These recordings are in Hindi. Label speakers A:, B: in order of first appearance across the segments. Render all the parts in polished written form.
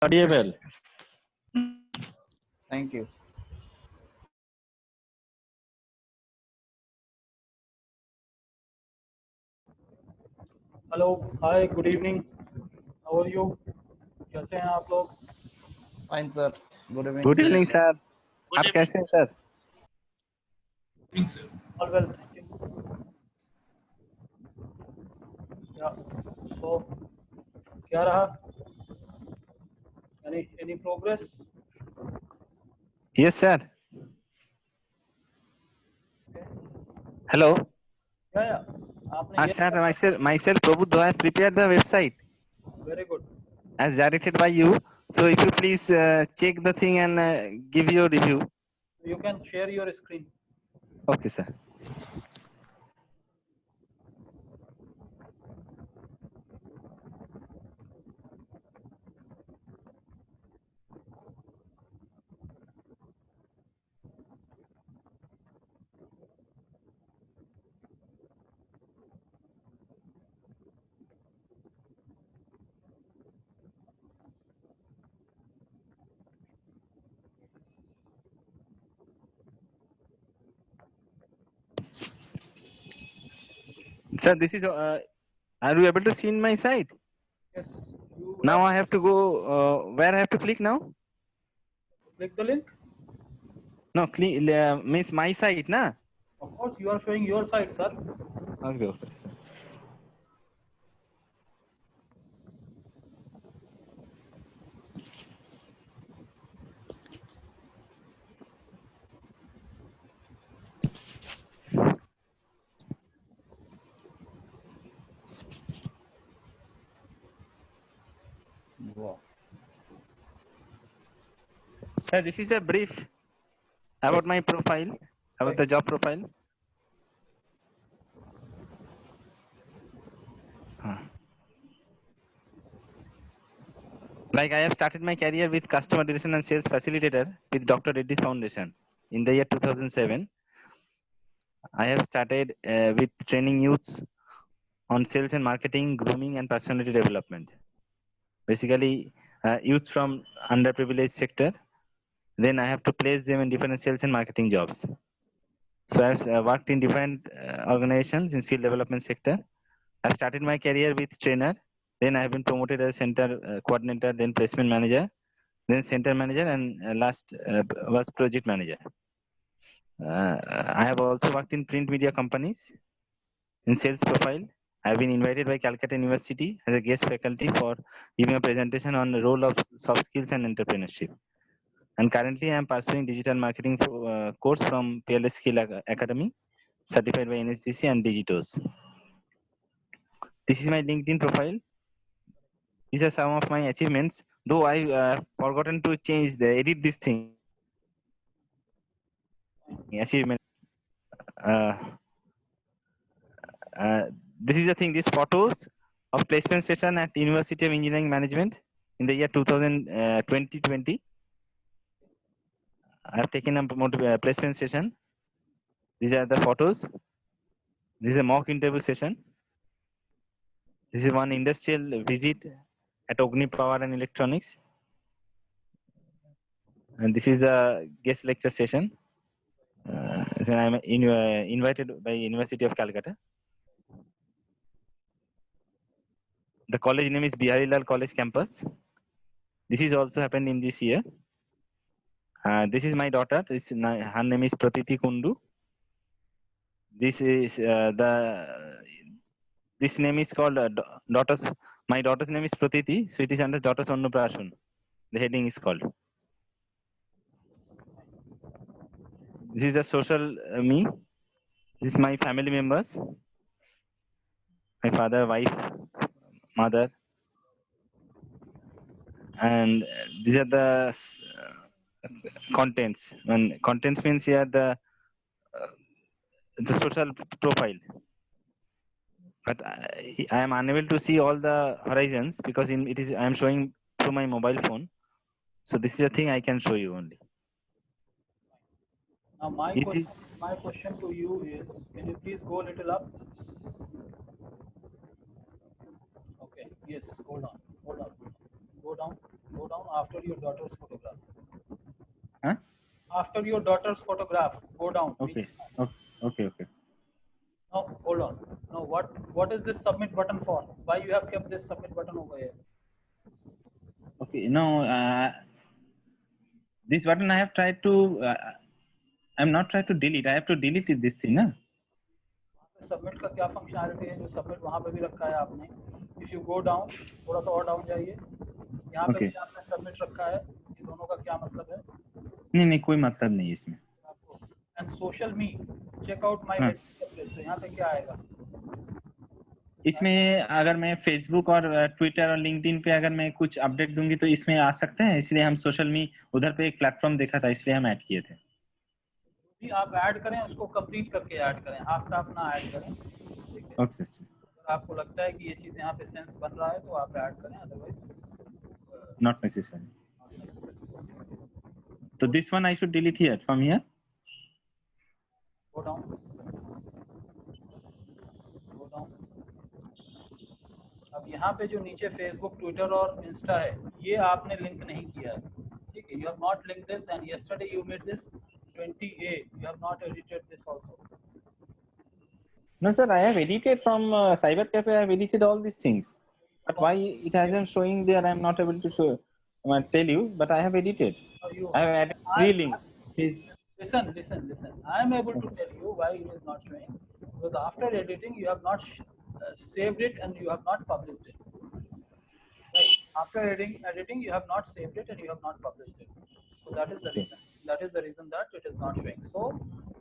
A: Audible.
B: Thank you.
C: Hello hi good evening how are you कैसे हैं आप लोग
B: Fine, sir. Good evening.
A: Good evening, sir. आप कैसे हैं sir?
C: All well thank you या सो क्या रहा any progress
A: Yes, sir. Hello.
C: या आपने ये
A: Sir, myself, Prabhuddha, I have prepared the website
C: very good
A: as directed by you. So if you please check the thing and give your review.
C: You can share your screen
A: Okay, sir. Sir, this is. Are you able to see in my site?
C: Yes you
A: Now I have to go. Where I have to click now?
C: Click the link
A: No, click means my site, na?
C: Of course you are showing your site sir
A: Okay.
B: Wow.
A: Sir, this is a brief about my profile, about the job profile. Like I have started my career with customer relation and sales facilitator with Dr. Reddy's Foundation in the year 2007. I have started with training youths on sales and marketing, grooming and personality development. Basically, youth from underprivileged sector. Then I have to place them in different sales and marketing jobs. So I have worked in different organizations in skill development sector. I started my career with trainer. Then I have been promoted as center coordinator, then placement manager, then center manager, and last was project manager. I have also worked in print media companies in sales profile. I have been invited by Calcutta University as a guest faculty for giving a presentation on the role of soft skills and entrepreneurship. And currently, I am pursuing digital marketing course from PLS Skill Academy, certified by NSDC and Digitos. This is my LinkedIn profile. These are some of my achievements. Though I forgotten to change the edit this thing. Achievement. Uh, this is the thing. These photos of placement session at University of Engineering Management in the year 2020. I have taken a placement session. These are the photos. This is a mock interview session. This is one industrial visit at Ogni Power and Electronics. And this is the guest lecture session. So I am invited by University of Calcutta. The college name is Biharilal College Campus. This is also happened in this year. This is my daughter. Her name is Pratiti Kundu. This is this name is called daughters. My daughter's name is Pratiti, so it is under Daughters Annuprasan. The heading is called. This is a social me. This is my family members. My father, wife, mother, and these are the contents. When contents means here the social profile. But I am unable to see all the horizons because I am showing through my mobile phone. So this is a thing I can show you only.
C: now my question to you is can you please go a little up okay yes hold on go down Go down after your daughter's photograph.
A: Huh?
C: After your daughter's photograph, go down.
A: Okay. Okay.
C: No, hold on. No, what is this submit button for? Why you have kept this submit button over here?
A: Okay. No, this button I have tried to. I'm not trying to delete. I have to delete this thing, ना?
C: सबमिट का क्या फंक्शनैलिटी है जो सबमिट वहाँ पे भी रखा है आपने? इफ यू गो डाउन, थोड़ा सा और डाउन जाइए, यहाँ पे
A: Okay.
C: भी आपने सबमिट रखा है। ये दोनों का क्या मतलब है
A: नहीं कोई मतलब नहीं इसमें।
C: आपको? And social me, check out my
A: हाँ।
C: टेम्पलेट, तो यहाँ पे क्या आएगा?
A: इसमें अगर मैं फेसबुक और ट्विटर और लिंक्डइन पे अगर मैं कुछ अपडेट दूंगी तो इसमें आ सकते हैं, इसलिए हम सोशल मी उधर पे एक प्लेटफॉर्म देखा था, इसलिए हम ऐड किए थे।
C: भी आप ऐड करें, उसको कंप्लीट करके ऐड करें, हाफ हाफ ना ऐड करें, ठीक है?
A: ओके अच्छा।
C: अगर आपको लगता है कि ये चीज़ यहाँ पे सेंस बन रहा है तो आप ऐड करें, अदरवाइज
A: नॉट नेसेसरी। तो this one I should delete here from here.
C: Go down, go down. अब यहाँ पे जो नीचे फेसबुक, ट्विटर और इंस्टा है, ये आपने लिंक नहीं किया है, ठीक है? You have not link this and yesterday you made this 20A, you have not edited this also.
A: No sir, I have edited from Cyber Cafe. I have edited all these things, but why it hasn't showing there? I am not able to show tell you, but I have edited. I have added 3 links. Please.
C: Listen. I am able to tell you why it is not showing, because after editing you have not saved it and you have not published it. Right. After editing you have not saved it and you have not published it. So that is the
A: Okay.
C: reason. That is the reason that it is not showing. So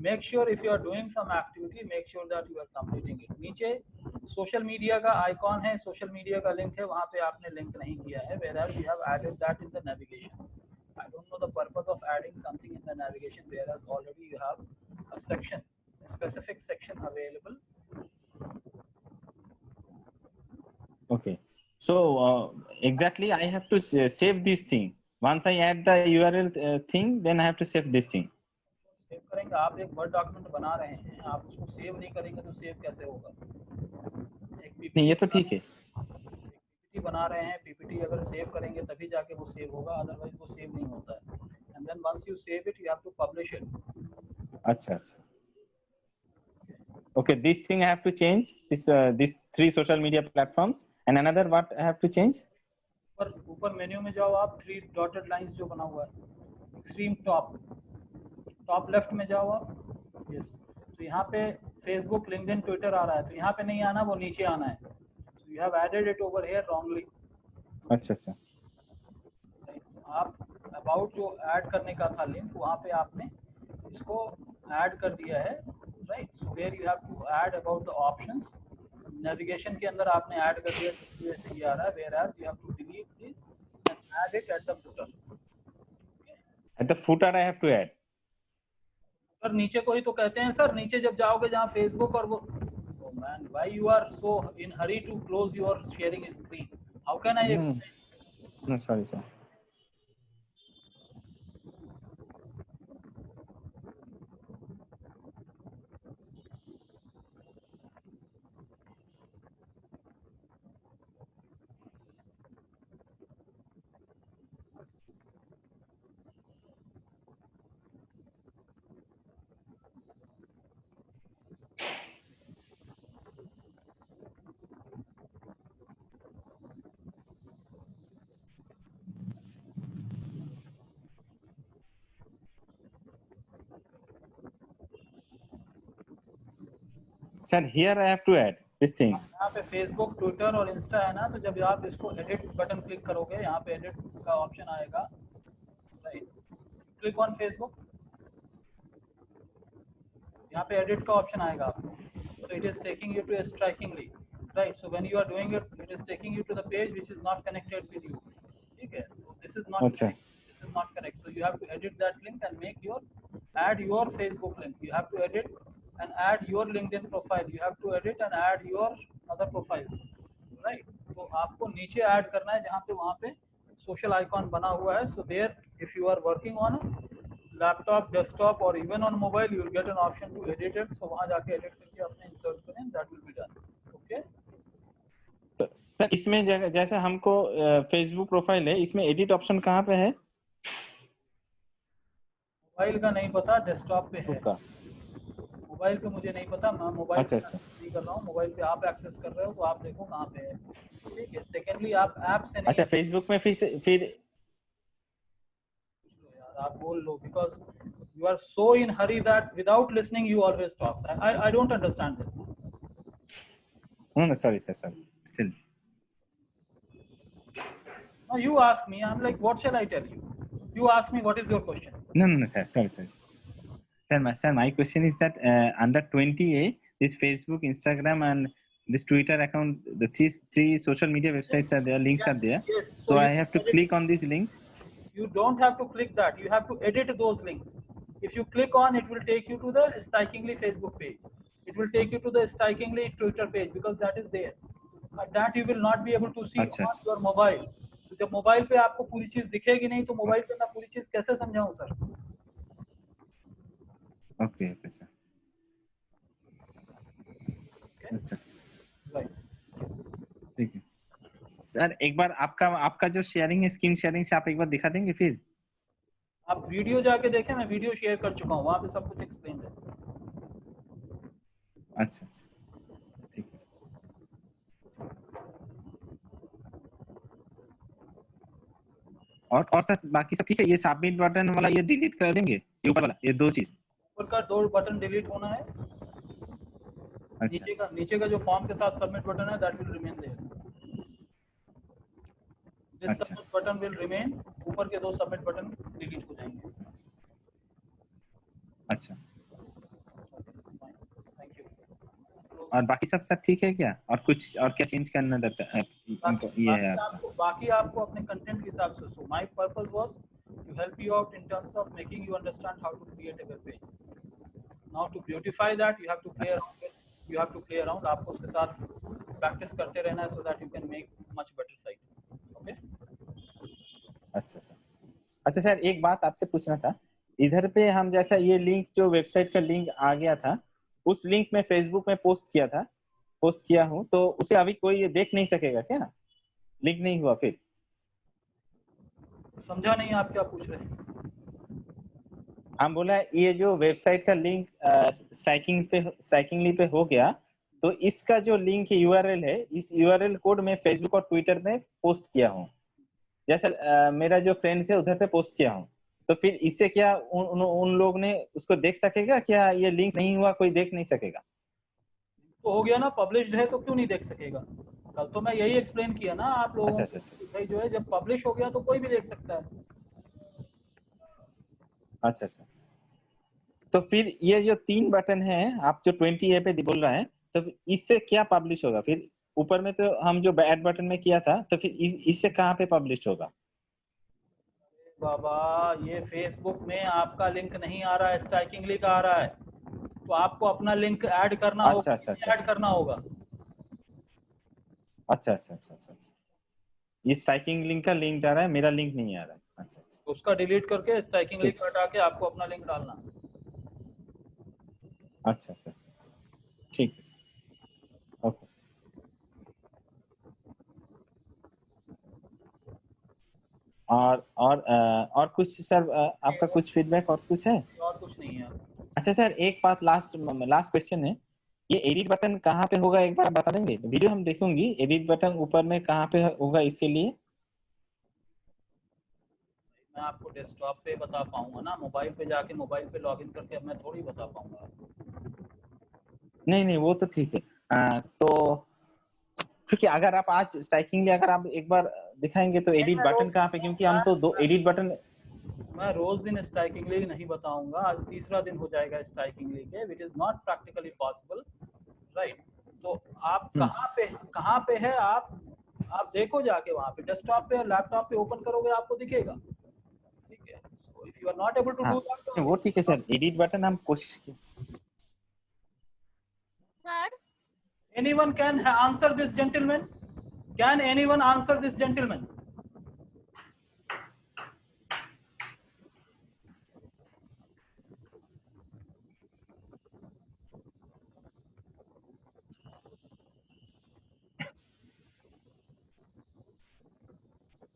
C: make sure if you are doing some activity, make sure that you are completing it. नीचे सोशल मीडिया का आइकॉन है, सोशल मीडिया का लिंक है, वहाँ पे आपने लिंक नहीं किया है, whereas you have added that in the navigation. I don't know the purpose of adding something in the navigation, whereas already you have a section, a specific section available.
A: Okay. So exactly, I have to save this thing. Once I add the URL thing, then I have to save this thing.
C: Save करेंगे, आप एक वर्ड डॉक्यूमेंट बना रहे हैं, आप उसको सेव नहीं करेंगे तो सेव कैसे होगा? एक
A: नहीं
C: पीपीटी
A: ये तो ठीक है।
C: बना रहे हैं, पीपीटी अगर सेव करेंगे तभी जाके वो सेव होगा, अदरवाइज वो सेव नहीं होता है। And then once you save it, you have to publish it.
A: अच्छा। Okay, this thing I have to change. This 3 social media platforms, and another what I have to change?
C: ऊपर मेन्यू में जाओ आप, 3 डॉटेड लाइंस जो बना हुआ है, एक्सट्रीम टॉप लेफ्ट में जाओ आप। यस, तो यहाँ पे फेसबुक, लिंक्डइन, ट्विटर आ रहा है, तो यहाँ पे नहीं आना, वो नीचे आना है। So you have added it over here wrongly.
A: अच्छा।
C: आप अबाउट जो ऐड करने का था लिंक, वहाँ पे आपने इसको ऐड कर दिया है, right? So where you have to add about the options, navigation के अंदर आपने ऐड कर दिया, जैसे ये आ रहा है, whereas you have to delete this and add it at the footer.
A: At the footer I have to add.
C: Sir नीचे को ही तो कहते हैं सर, नीचे जब जाओगे जहाँ फेसबुक और वो, oh man, why you are so in hurry to close your sharing screen? How can I explain?
A: No, sorry sir. Sir, here I have to add this thing.
C: यहाँ पे फेसबुक, ट्विटर और इंस्टा है ना, तो जब आप इसको एडिट बटन क्लिक करोगे, यहाँ पे एडिट का ऑप्शन आएगा, राइट? क्लिक ऑन फेसबुक, यहाँ पे एडिट का ऑप्शन आएगा आपको, so it is taking you to strikingly, right? So when you are doing it, it is taking you to the page which is not connected with you, ठीक है? So this is not
A: अच्छा।
C: this is not correct, so you have to edit that link and make your add your Facebook link, you have to edit and add your LinkedIn profile, you have to edit and add your other profiles, right? तो आपको नीचे ऐड करना है जहाँ पे वहाँ पे सोशल आइकॉन बना हुआ है, so there if you are working on laptop, desktop or even on mobile, you will get an option to edit it, so वहाँ जाके edit करके अपने insert करें, that will be done, okay?
A: Sir इसमें जैसे हमको फेसबुक प्रोफाइल है, इसमें एडिट ऑप्शन कहाँ पे है?
C: मोबाइल का नहीं पता, डेस्कटॉप पे है।
A: फेसबुक का?
C: मोबाइल पे मुझे नहीं पता, मैं मोबाइल
A: अच्छा
C: पे
A: अच्छा
C: नहीं कर रहा हूँ। मोबाइल पे आप एक्सेस कर रहे हो तो आप देखो कहाँ पे है। ठीक है, सेकेंडली आप ऐप से नहीं
A: अच्छा, फेसबुक में फिर
C: यार आप बोल लो, because you are so in hurry that without listening you always talk. I don't understand this.
A: no, sorry sir, sorry. Still.
C: No, you ask me, I'm like, what shall I tell you? You ask me, what is your question?
A: No, sir, sorry. Sir, my question is that under 20A, this Facebook, Instagram, and this Twitter account, these three social media websites are there, links
C: Yes,
A: are there.
C: yes. So
A: So I
C: you
A: have to
C: edit,
A: click on these links.
C: you don't have to click that. You have to edit those links. If you click on, it will take you to the Strikingly Facebook page. It will take you to the Strikingly Twitter page because that is there. That you will not be able to see
A: अच्छा
C: on
A: अच्छा,
C: your mobile. तो जब मोबाइल पे आपको पूरी चीज दिखेगी नहीं तो मोबाइल पे मैं पूरी चीज कैसे समझाऊं सर?
A: okay sir. अच्छा,
C: राइट।
A: ठीक है सर। एक बार आपका जो शेयरिंग है, स्क्रीन शेयरिंग से आप एक बार दिखा देंगे फिर?
C: आप वीडियो जाके देखें, मैं वीडियो शेयर कर चुका हूँ, वहाँ पे सब कुछ एक्सप्लेन है।
A: अच्छा, ठीक है सर। और सर बाकी सब ठीक है? ये सबमिट बटन वाला ये डिलीट कर देंगे, ये ऊपर वाला, ये दो चीज?
C: ऊपर का 2 बटन डिलीट होना है।
A: अच्छा
C: नीचे का जो फॉर्म के साथ सबमिट बटन है, that will remain there. This
A: अच्छा
C: सबमिट बटन विल रिमेन। ऊपर के 2 सबमिट बटन डिलीट हो जाएंगे।
A: अच्छा।
C: Thank you.
A: और बाकी सब सर ठीक है क्या? और कुछ और क्या चेंज करना रहता है? ये है आपका?
C: बाकी आपको अपने कंटेंट के हिसाब से। So my purpose was to help you out in terms of making you understand how to create a web page. Now to beautify that you have to play
A: अच्छा
C: around with, you have to play around. आपको उसके साथ प्रैक्टिस करते रहना है so that you can make much better site. Okay.
A: अच्छा सर। अच्छा सर, एक बात आपसे पूछना था। इधर पे हम जैसा ये लिंक, जो वेबसाइट का लिंक आ गया था, उस लिंक में फेसबुक में पोस्ट किया हूँ, तो उसे अभी कोई ये देख नहीं सकेगा क्या? लिंक नहीं हुआ फिर?
C: समझा नहीं आप क्या पूछ रहे हैं।
A: हम बोला ये जो वेबसाइट का लिंक स्ट्राइकिंगली पे हो गया, तो इसका जो लिंक यूआरएल है, इस यूआरएल कोड में फेसबुक और ट्विटर में पोस्ट किया हूँ। जैसे मेरा जो फ्रेंड्स है उधर पे पोस्ट किया हूँ, तो फिर इससे क्या उन लोग ने उसको देख सकेगा क्या? ये लिंक नहीं हुआ, कोई देख नहीं सकेगा?
C: तो हो गया ना, पब्लिश्ड है तो क्यों नहीं देख सकेगा? कल तो मैं यही एक्सप्लेन किया ना आप लोगों
A: अच्छा
C: को
A: अच्छा अच्छा
C: कि भाई जो है, जब पब्लिश हो गया तो कोई भी देख सकता है।
A: अच्छा अच्छा। तो फिर ये जो 3 बटन है, आप जो 20 ए पे बोल रहे हैं, तो फिर इससे क्या पब्लिश होगा फिर? ऊपर में तो हम जो ऐड बटन में किया था, तो फिर इससे कहाँ पे पब्लिश होगा?
C: बाबा, ये फेसबुक में आपका लिंक नहीं आ रहा है, स्ट्राइकिंग लिंक आ रहा है। तो आपको अपना लिंक ऐड करना
A: अच्छा
C: होगा,
A: अच्छा अच्छा
C: ऐड
A: अच्छा
C: करना होगा।
A: अच्छा अच्छा अच्छा अच्छा अच्छा। ये स्ट्राइकिंग लिंक का लिंक आ रहा है, मेरा लिंक नहीं आ रहा है। अच्छा अच्छा,
C: तो उसका डिलीट करके स्ट्राइकिंग
A: ठीक।
C: लिंक हटा के आपको अपना लिंक डालना।
A: अच्छा अच्छा अच्छा, ठीक है सर। ओके। और कुछ सर, आपका कुछ फीडबैक और कुछ है?
C: और कुछ नहीं है।
A: अच्छा सर, एक बात, लास्ट लास्ट क्वेश्चन है। ये एडिट बटन कहाँ पे होगा, एक बार बता देंगे? वीडियो हम देखूंगी, एडिट बटन ऊपर में कहाँ पे होगा इसके लिए?
C: मैं आपको डेस्कटॉप पे बता पाऊंगा ना, मोबाइल पे जाके मोबाइल पे लॉगिन करके अब मैं थोड़ी बता पाऊंगा आपको।
A: नहीं वो तो ठीक है। तो ठीक है, अगर आप आज स्ट्राइकिंग अगर आप एक बार दिखाएंगे तो
C: नहीं,
A: एडिट बटन कहाँ पे, क्योंकि हम तो दो एडिट बटन।
C: मैं रोज दिन स्ट्राइकिंग लीग नहीं बताऊंगा। आज तीसरा दिन हो जाएगा स्ट्राइकिंग लीग के, which is not practically possible. Right. तो आप कहाँ पे है? आप देखो जाके, वहाँ पे डेस्कटॉप पे और लैपटॉप पे ओपन करोगे आपको दिखेगा। ठीक है। So if you are not able to
A: हाँ
C: डू दैट,
A: वो ठीक है सर, एडिट बटन हम कोशिश की।
D: Sir,
C: anyone can answer this gentleman? Can anyone answer this gentleman?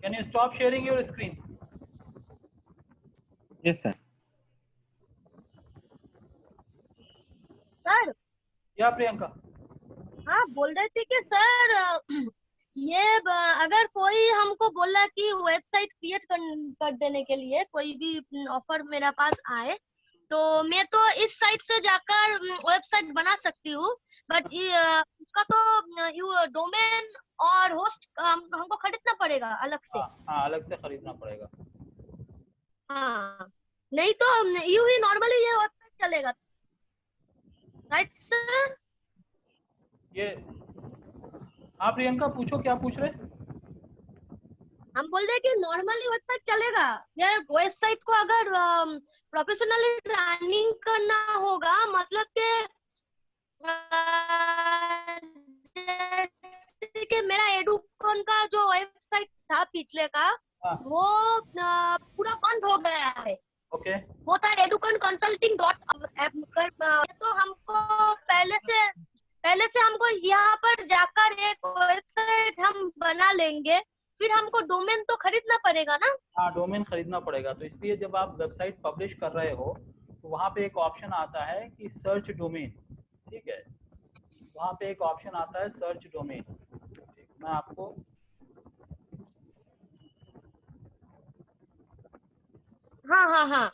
C: Can you stop sharing your screen?
A: Yes, sir.
D: Sir
C: या प्रियंका?
D: हाँ बोल रहे थे कि सर ये अगर कोई हमको बोला कि वेबसाइट क्रिएट कर देने के लिए कोई भी ऑफर मेरा पास आए तो मैं तो इस साइट से जाकर वेबसाइट बना सकती हूँ, बट उसका तो डोमेन और होस्ट हमको खरीदना पड़ेगा अलग से।
C: हाँ, अलग से खरीदना पड़ेगा।
D: हाँ नहीं तो यूं ही नॉर्मली ये वेबसाइट चलेगा, राइट सर?
C: ये हाँ प्रियंका, पूछो क्या पूछ रहे?
D: हम बोल रहे हैं कि नॉर्मली वेबसाइट चलेगा यार। वेबसाइट को अगर प्रोफेशनली रनिंग करना होगा, मतलब कि जैसे कि मेरा एडुकॉन का जो वेबसाइट था पिछले का,
C: हाँ,
D: वो पूरा बंद हो गया है।
C: ओके।
D: वो था educon consulting dot तो हमको पहले से हमको यहाँ पर जाकर एक वेबसाइट हम बना लेंगे, फिर हमको डोमेन तो खरीदना पड़ेगा ना?
C: हाँ, डोमेन खरीदना पड़ेगा। तो इसलिए जब आप वेबसाइट पब्लिश कर रहे हो तो वहाँ पे एक ऑप्शन आता है कि सर्च डोमेन, ठीक है? वहाँ पे एक ऑप्शन आता है सर्च डोमेन। मैं आपको
D: हाँ हाँ हाँ,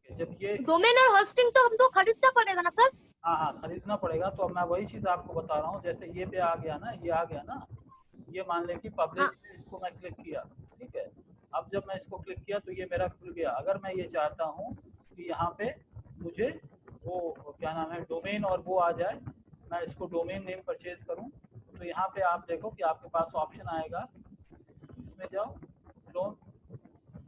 C: जब ये
D: डोमेन और होस्टिंग तो हमको खरीदना पड़ेगा ना सर?
C: हाँ खरीदना पड़ेगा। तो अब मैं वही चीज़ आपको बता रहा हूँ। जैसे ये पे आ गया ना, ये आ गया ना, ये मान लें कि पब्लिश
D: हाँ
C: पे इसको मैं क्लिक किया, ठीक है? अब जब मैं इसको क्लिक किया तो ये मेरा खुल गया। अगर मैं ये चाहता हूँ कि यहाँ पे मुझे वो क्या नाम है डोमेन और वो आ जाए, मैं इसको डोमेन नेम परचेज करूँ, तो यहाँ पे आप देखो कि आपके पास ऑप्शन आएगा, इसमें जाओ क्लोन,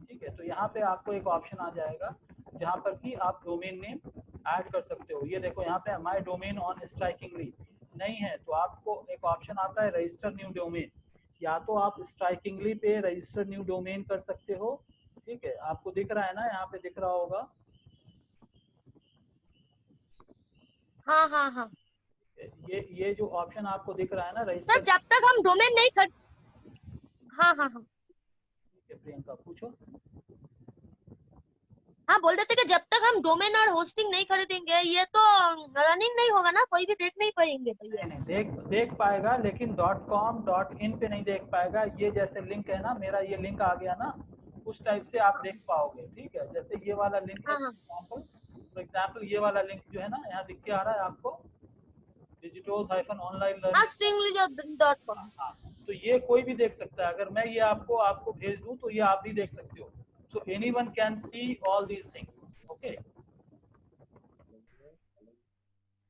C: ठीक है? तो यहाँ पे आपको एक ऑप्शन आ जाएगा जहाँ पर कि आप डोमेन नेम ऐड कर सकते हो। ये देखो यहाँ पे माय डोमेन ऑन स्ट्राइकिंगली नहीं है, तो आपको एक ऑप्शन आता है रजिस्टर न्यू डोमेन। या तो आप स्ट्राइकिंगली पे रजिस्टर न्यू डोमेन कर सकते हो, ठीक है? आपको दिख रहा है ना, यहाँ पे दिख रहा होगा
D: हाँ हाँ हाँ
C: ये जो ऑप्शन आपको दिख रहा है ना
D: सर,
C: रजिस्टर।
D: जब तक हम डोमेन नहीं खरीद हाँ हाँ हाँ
C: ठीक है प्रियंका, पूछो।
D: हाँ बोल रहे थे कि जब तक हम डोमेन और होस्टिंग नहीं खरीदेंगे ये तो रनिंग नहीं होगा ना, कोई भी देख नहीं पाएंगे तो ये।
C: नहीं देख पाएगा, लेकिन .com.in पे नहीं देख पाएगा। ये जैसे लिंक है ना, मेरा ये लिंक आ गया ना, उस टाइप से आप देख पाओगे, ठीक है? जैसे ये वाला लिंक है
D: हाँ हाँ
C: फॉर एग्जाम्पल ये वाला लिंक जो है ना, यहाँ लिख के आ रहा है आपको digitos-online
D: हाँ
C: learning।
D: stringley.com।
C: हाँ, तो ये कोई भी देख सकता है। अगर मैं ये आपको भेज दूं तो ये आप भी देख सकते हो। So anyone can see all these things, okay?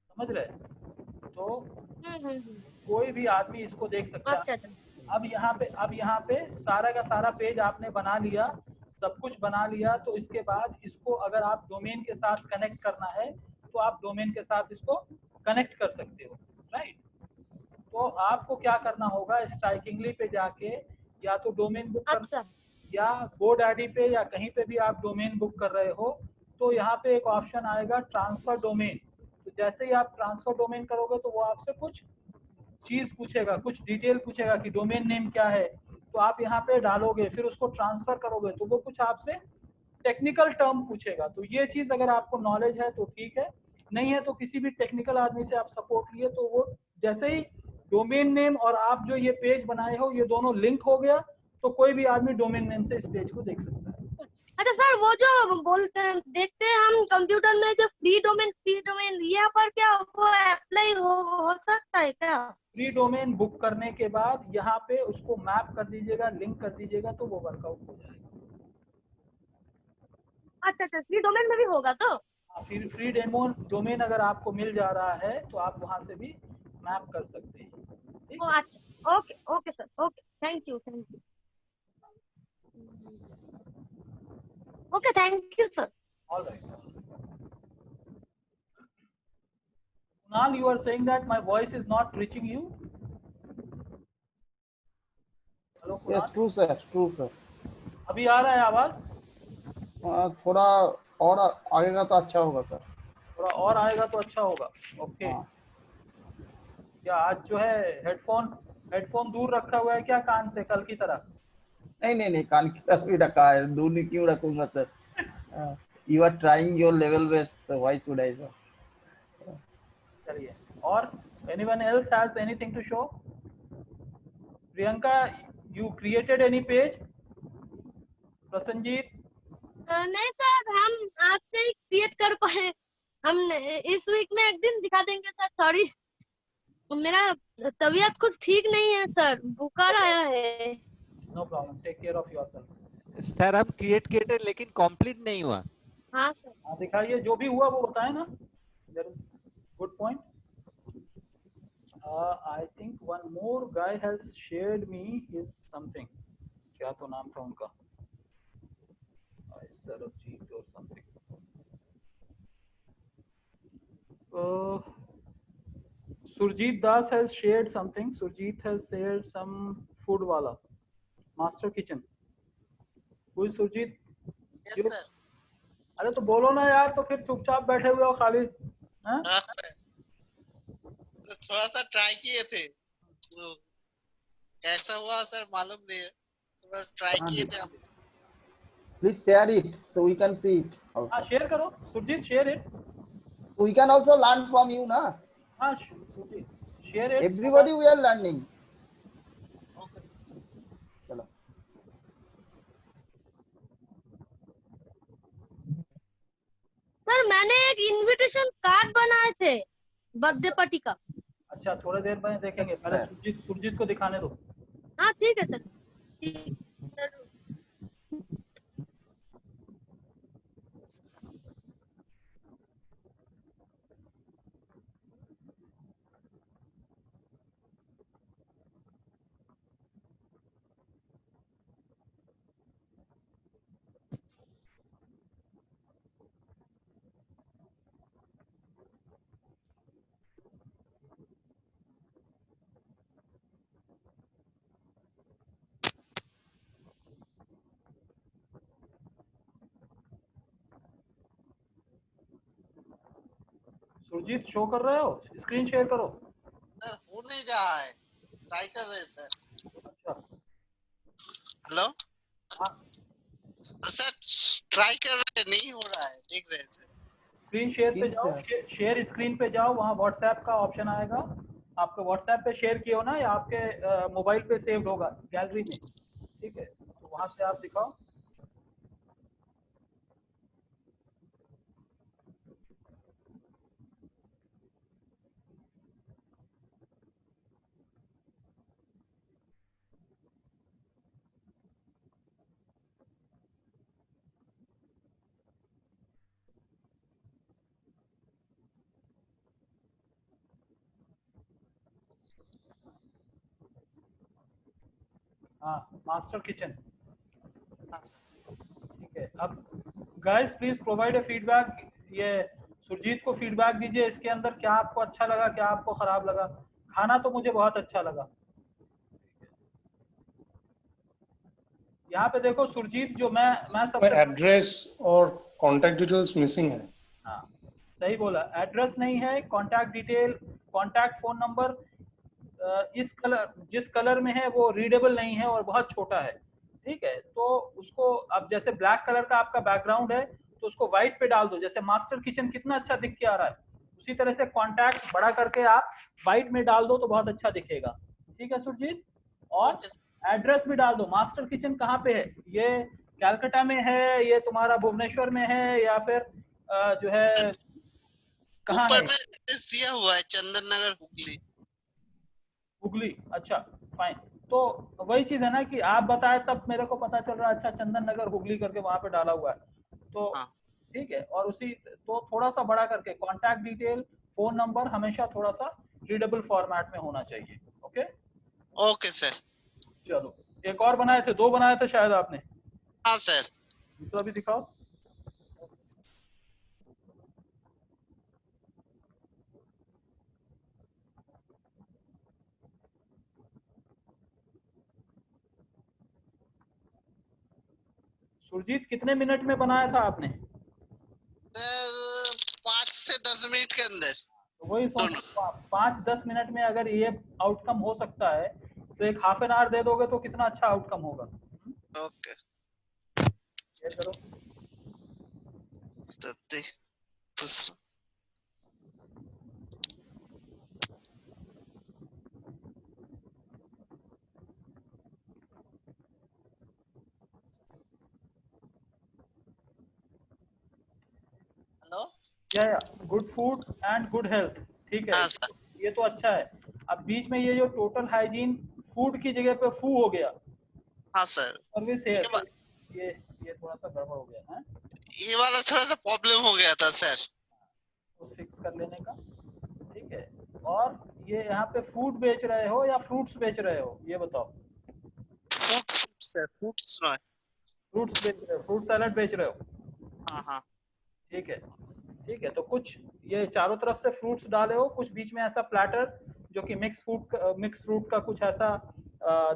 C: समझ रहे? तो कोई भी आदमी इसको देख सकता
D: अच्छा
C: है।
D: अच्छा
C: अब यहाँ पे सारा का सारा पेज आपने बना लिया, सब कुछ बना लिया। तो इसके बाद इसको अगर आप डोमेन के साथ कनेक्ट करना है तो आप डोमेन के साथ इसको कनेक्ट कर सकते हो, राइट? तो आपको क्या करना होगा, स्ट्राइकिंगली पे जाके या तो डोमेन बुक कर,
D: अच्छा
C: या GoDaddy पे या कहीं पे भी आप डोमेन बुक कर रहे हो, तो यहाँ पे एक ऑप्शन आएगा ट्रांसफर डोमेन। तो जैसे ही आप ट्रांसफर डोमेन करोगे तो वो आपसे कुछ चीज पूछेगा, कुछ डिटेल पूछेगा कि डोमेन नेम क्या है, तो आप यहाँ पे डालोगे, फिर उसको ट्रांसफर करोगे तो वो कुछ आपसे टेक्निकल टर्म पूछेगा। तो ये चीज अगर आपको नॉलेज है तो ठीक है, नहीं है तो किसी भी टेक्निकल आदमी से आप सपोर्ट लिए, तो वो जैसे ही डोमेन नेम और आप जो ये पेज बनाए हो ये दोनों लिंक हो गया, तो कोई भी आदमी डोमेन नेम से इस पेज को देख सकता है।
D: अच्छा सर, वो जो बोलते हैं देखते हैं हम कंप्यूटर में जो फ्री डोमेन यहाँ पर क्या वो अप्लाई हो सकता है क्या?
C: फ्री डोमेन बुक करने के बाद यहाँ पे उसको मैप कर दीजिएगा, लिंक कर दीजिएगा, तो वो वर्कआउट हो जाएगा।
D: अच्छा अच्छा, फ्री डोमेन में भी होगा तो?
C: फिर फ्री डोमेन अगर आपको मिल जा रहा है तो आप वहां से भी मैप कर सकते हैं, ठीक
D: ओ
C: है?
D: अच्छा, okay okay sir, okay thank you okay thank you sir.
C: All right. Kunal, you are saying that my voice is not reaching you. Hello
B: Yes,
C: Kunal,
B: true sir, true sir.
C: अभी आ रहा है आवाज?
B: थोड़ा और आएगा तो अच्छा होगा सर।
C: थोड़ा और आएगा तो अच्छा होगा, ओके?
B: हाँ
C: क्या आज जो है हेडफोन दूर रखा हुआ है क्या कान से, कल की तरह?
B: नहीं नहीं नहीं, कान की तरफ ही रखा है, दूर नहीं क्यों रखूंगा sir? You are trying your level best, so why should I sir?
C: चलिए, और anyone else has anything to show? Priyanka, you created any page? Prasanjit?
D: नहीं सर, हम आज से ही क्रिएट कर पाए। हम इस वीक में एक दिन दिखा देंगे सर। सॉरी, मेरा तबीयत कुछ ठीक नहीं है सर, बुखार आया है।
C: No problem, take care of yourself.
E: Sir हम क्रिएट किए थे लेकिन कंप्लीट नहीं हुआ।
D: हाँ सर।
C: हाँ, दिखाइए, जो भी हुआ वो बताए ना। There is good point. I think one more guy has shared me his something. क्या तो नाम था उनका? Sarabjit or something. Surjit Das has shared something. Surjit has shared some food wala, Master Kitchen. Who is Surjit?
F: Yes, sir.
C: अरे तो बोलो ना यार, तो फिर चुपचाप बैठे हुए हो खाली। हाँ?
F: हाँ सर, तो थोड़ा सा ट्राई किए थे, वो कैसा हुआ सर मालूम नहीं है, थोड़ा ट्राई किए थे हम।
B: Please share it so we can see it
C: हाँ,
B: also.
C: शेयर करो Surjit, share it.
B: So we can also learn from you, na?
C: हाँ Surjit, share it.
B: Everybody we are learning.
F: Okay
B: चलो।
D: सर मैंने एक इनविटेशन कार्ड बनाए थे बर्थडे पार्टी का।
C: अच्छा, थोड़ी देर में देखेंगे, पहले
B: सर।
C: सुरजीत को दिखाने दो।
D: हाँ ठीक है सर, ठीक सर।
C: सुरजीत शो कर रहे हो? स्क्रीन शेयर करो।
F: सर, हो नहीं रहा है, ट्राई कर रहे हैं सर।
C: अच्छा,
F: हेलो
C: हाँ,
F: सर, ट्राई कर रहे हैं, नहीं हो रहा है, देख रहे हैं सर।
C: स्क्रीन शेयर पे
B: Screen
C: जाओ,
B: share.
C: शेयर स्क्रीन पे जाओ, वहाँ व्हाट्सएप का ऑप्शन आएगा। आपके व्हाट्सएप पे शेयर किए हो ना, या आपके मोबाइल पे सेव्ड होगा गैलरी में, ठीक है? तो वहाँ से आप दिखाओ। हाँ, मास्टर किचन,
F: हाँ सर,
C: ठीक है। अब guys please provide a feedback. ये सुरजीत को फीडबैक दीजिए, इसके अंदर क्या आपको अच्छा लगा, क्या आपको खराब लगा। खाना तो मुझे बहुत अच्छा लगा। यहाँ पे देखो सुरजीत, जो मैं सबसे
G: एड्रेस और कांटेक्ट डिटेल्स मिसिंग है।
C: हाँ, सही बोला, एड्रेस नहीं है, contact detail, contact phone number इस कलर, जिस कलर में है वो रीडेबल नहीं है और बहुत छोटा है, ठीक है? तो उसको, अब जैसे ब्लैक कलर का आपका बैकग्राउंड है तो उसको व्हाइट पे डाल दो। जैसे मास्टर किचन कितना अच्छा दिख के आ रहा है, उसी तरह से कांटेक्ट बड़ा करके आप व्हाइट में डाल दो तो बहुत अच्छा दिखेगा, ठीक है सुरजीत? और
F: ओके।
C: एड्रेस भी डाल दो। मास्टर किचन कहाँ पे है? ये कैलकाटा में है, ये तुम्हारा भुवनेश्वर में है, या फिर जो है कहाँ
F: ऊपर
C: है?
F: में एड्रेस दिया हुआ है, चंदन नगर, हुगली।
C: हुगली, अच्छा फाइन। तो वही चीज है ना कि आप बताए तब मेरे को पता चल रहा है, अच्छा चंदन नगर हुगली करके वहां पे डाला हुआ है, तो
F: हाँ
C: ठीक है। और उसी तो थोड़ा सा बड़ा करके कांटेक्ट डिटेल, फोन नंबर हमेशा थोड़ा सा रीडेबल फॉर्मेट में होना चाहिए। Okay,
F: okay sir.
C: चलो, एक और बनाए थे, दो बनाए थे शायद आपने,
F: हाँ सर।
C: दूसरा भी दिखाओ। सुरजीत कितने मिनट में बनाया था आपने?
F: सर 5 से 10 मिनट के अंदर।
C: तो वही सोच, 5-10 मिनट में अगर ये आउटकम हो सकता है तो एक हाफ एन आवर दे दोगे तो कितना अच्छा आउटकम होगा। ये करो।
F: सर देख दूसरा हेलो।
C: या good food and good health, ठीक है,
F: हाँ सर।
C: ये तो अच्छा है। अब बीच में ये जो टोटल हाइजीन फूड की जगह पे फू हो गया,
F: हाँ सर।
C: सर्विस
F: ये
C: है,
F: बा-
C: ये थोड़ा सा गड़बड़ हो गया है,
F: ये वाला थोड़ा सा प्रॉब्लम हो गया था सर।
C: तो फिक्स कर लेने का, ठीक है। और ये यहाँ पे फूड बेच रहे हो या फ्रूट्स बेच रहे हो, ये बताओ।
F: फूड सर, फूड सुना है।
C: फ्रूट्स बेच रहे हो, फ्रूट सैलेड बेच रहे हो,
F: हाँ हाँ।
C: ठीक है। ठीक है, तो कुछ ये चारों तरफ से फ्रूट्स डाले हो, कुछ बीच में ऐसा प्लेटर जो कि मिक्स फ्रूट का कुछ ऐसा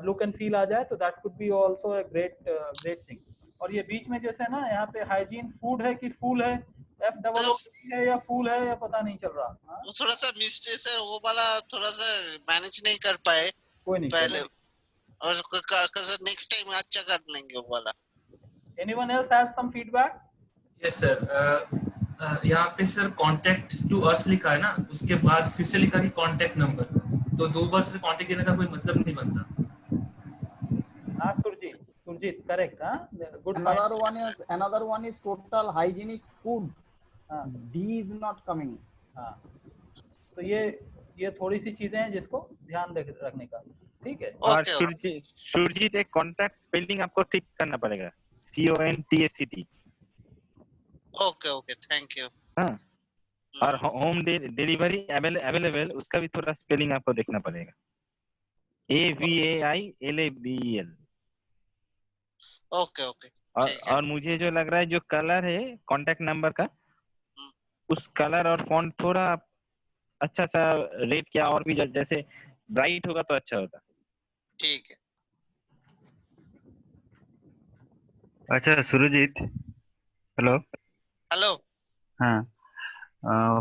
C: लुक एंड फील आ जाए, तो that could be also a great thing. और ये बीच में जैसे ना यहाँ पे हाइजीन फूड है कि फूल है,
F: तो
C: FOOD है या फूल है या पता नहीं चल रहा। हाँ?
F: वो थोड़ा सा मिस्टेक सर, वो वाला थोड़ा सा मैनेज नहीं कर पाए
C: कोई नहीं,
F: पहले, और नेक्स्ट टाइम अच्छा कर लेंगे वो वाला।
C: Anyone else has some feedback?
H: Yes sir. यहाँ पे सर कांटेक्ट टू अस लिखा है ना, उसके बाद फिर से लिखा कि कांटेक्ट नंबर, तो दो बार से कांटेक्ट देने का कोई मतलब नहीं बनता।
C: हाँ सुरजीत करेक्ट। हाँ, good
B: Another one is total hygienic food.
C: हाँ
B: D is not coming.
C: हाँ, तो ये थोड़ी सी चीजें हैं जिसको ध्यान रखने का, ठीक है।
A: और
F: ओके
A: सुरजीत एक कॉन्टैक्ट स्पेलिंग आपको ठीक करना पड़ेगा, CONTACT।
F: Okay okay, thank you.
A: हाँ, और होम डिलीवरी अवेलेबल, उसका भी थोड़ा स्पेलिंग आपको देखना पड़ेगा, AVAILABEL।
F: ओके ओके, ठीक है।
A: और मुझे जो लग रहा है, जो कलर है कांटेक्ट नंबर का, उस कलर और फॉन्ट थोड़ा अच्छा सा रेट किया, और भी जैसे ब्राइट होगा तो अच्छा होगा।
F: ठीक है।
I: अच्छा सुरजीत, हेलो।
F: हेलो।
I: हाँ,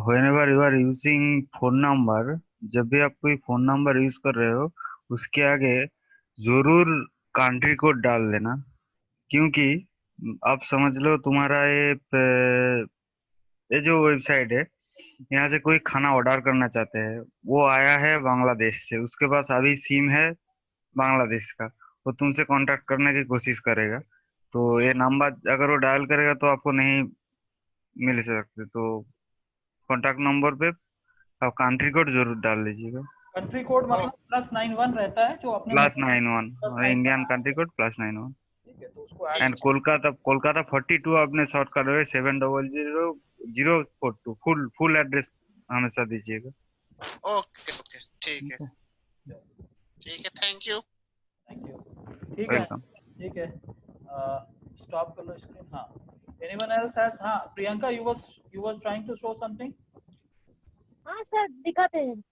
I: whenever you are using phone number, जब भी आप कोई फोन नंबर यूज कर रहे हो, उसके आगे जरूर कंट्री कोड डाल देना, क्योंकि आप समझ लो तुम्हारा ये जो वेबसाइट है, यहाँ से कोई खाना ऑर्डर करना चाहते हैं, वो आया है बांग्लादेश से, उसके पास अभी सिम है बांग्लादेश का, वो तुमसे कांटेक्ट करने की कोशिश करेगा, तो ये नंबर अगर वो डायल करेगा तो आपको नहीं मिल सकते, तो कॉन्टैक्ट नंबर पे आप कंट्री कोड जरूर डाल लीजिएगा।
C: कंट्री कोड मतलब +91 रहता है जो अपने में
I: +91, इंडियन कंट्री कोड +91।
C: ठीक है, तो उसको
I: एंड कोलकाता 42 आपने शॉर्ट कर रहे 700042, फुल एड्रेस हमेशा दीजिएगा।
F: ओके ओके, ठीक है ठीक है, थैंक यू।
C: ठीक है,
I: वेलकम।
C: ठीक है। स्टॉप कर लो स्क्रीन। हाँ, एनीवन एल्स हैज? हाँ, Priyanka, you was trying to show something.
D: हाँ सर, दिखाते हैं।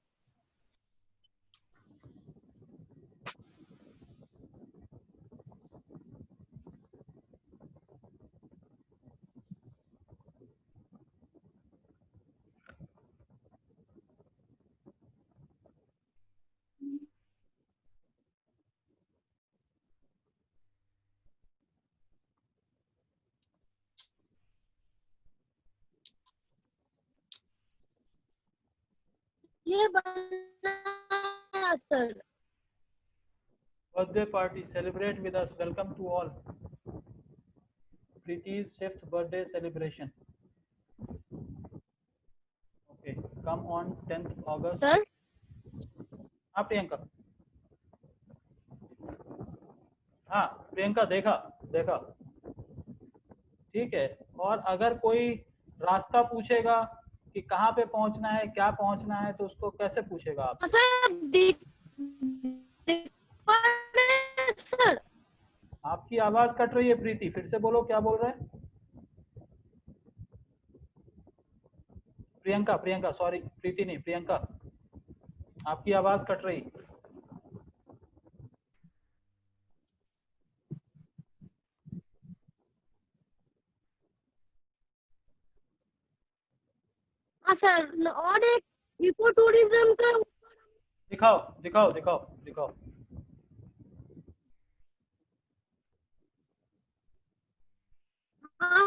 D: ये बना sir.
C: Birthday party, celebrate with us. Welcome to all. Preeti's 5th birthday celebration. Okay, come on 10th August.
D: Sir,
C: हाँ प्रियंका, हाँ प्रियंका, देखा, ठीक है। और अगर कोई रास्ता पूछेगा कि कहाँ पे पहुंचना है, क्या पहुंचना है, तो उसको कैसे पूछेगा आप?
D: सर सर,
C: आपकी आवाज कट रही है प्रीति, फिर से बोलो, क्या बोल रहे हैं? प्रियंका, सॉरी, प्रीति नहीं, प्रियंका, आपकी आवाज कट रही।
D: हाँ सर, और एक इको टूरिज्म का
C: दिखाओ।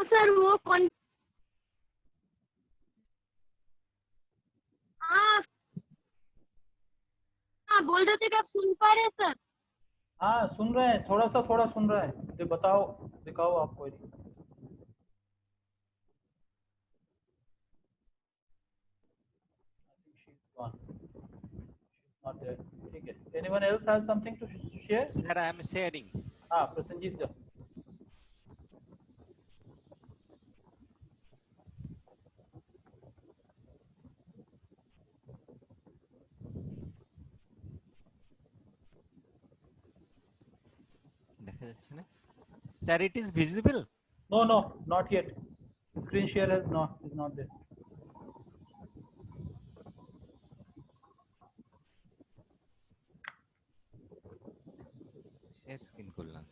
D: हाँ सर वो हाँ हाँ बोल रहे थे कि आप सुन पा रहे हैं सर?
C: हाँ सुन रहे हैं, थोड़ा सुन रहा है। तो बताओ, दिखाओ आप कोई। ठीक है, anyone else has something to share?
E: Sir, I am sharing.
C: हाँ प्रसन्नजीत जी।
E: দেখা যাচ্ছে না? Sir, it is visible.
C: No, not yet. Screen share is not there.
E: Share screen করলাম।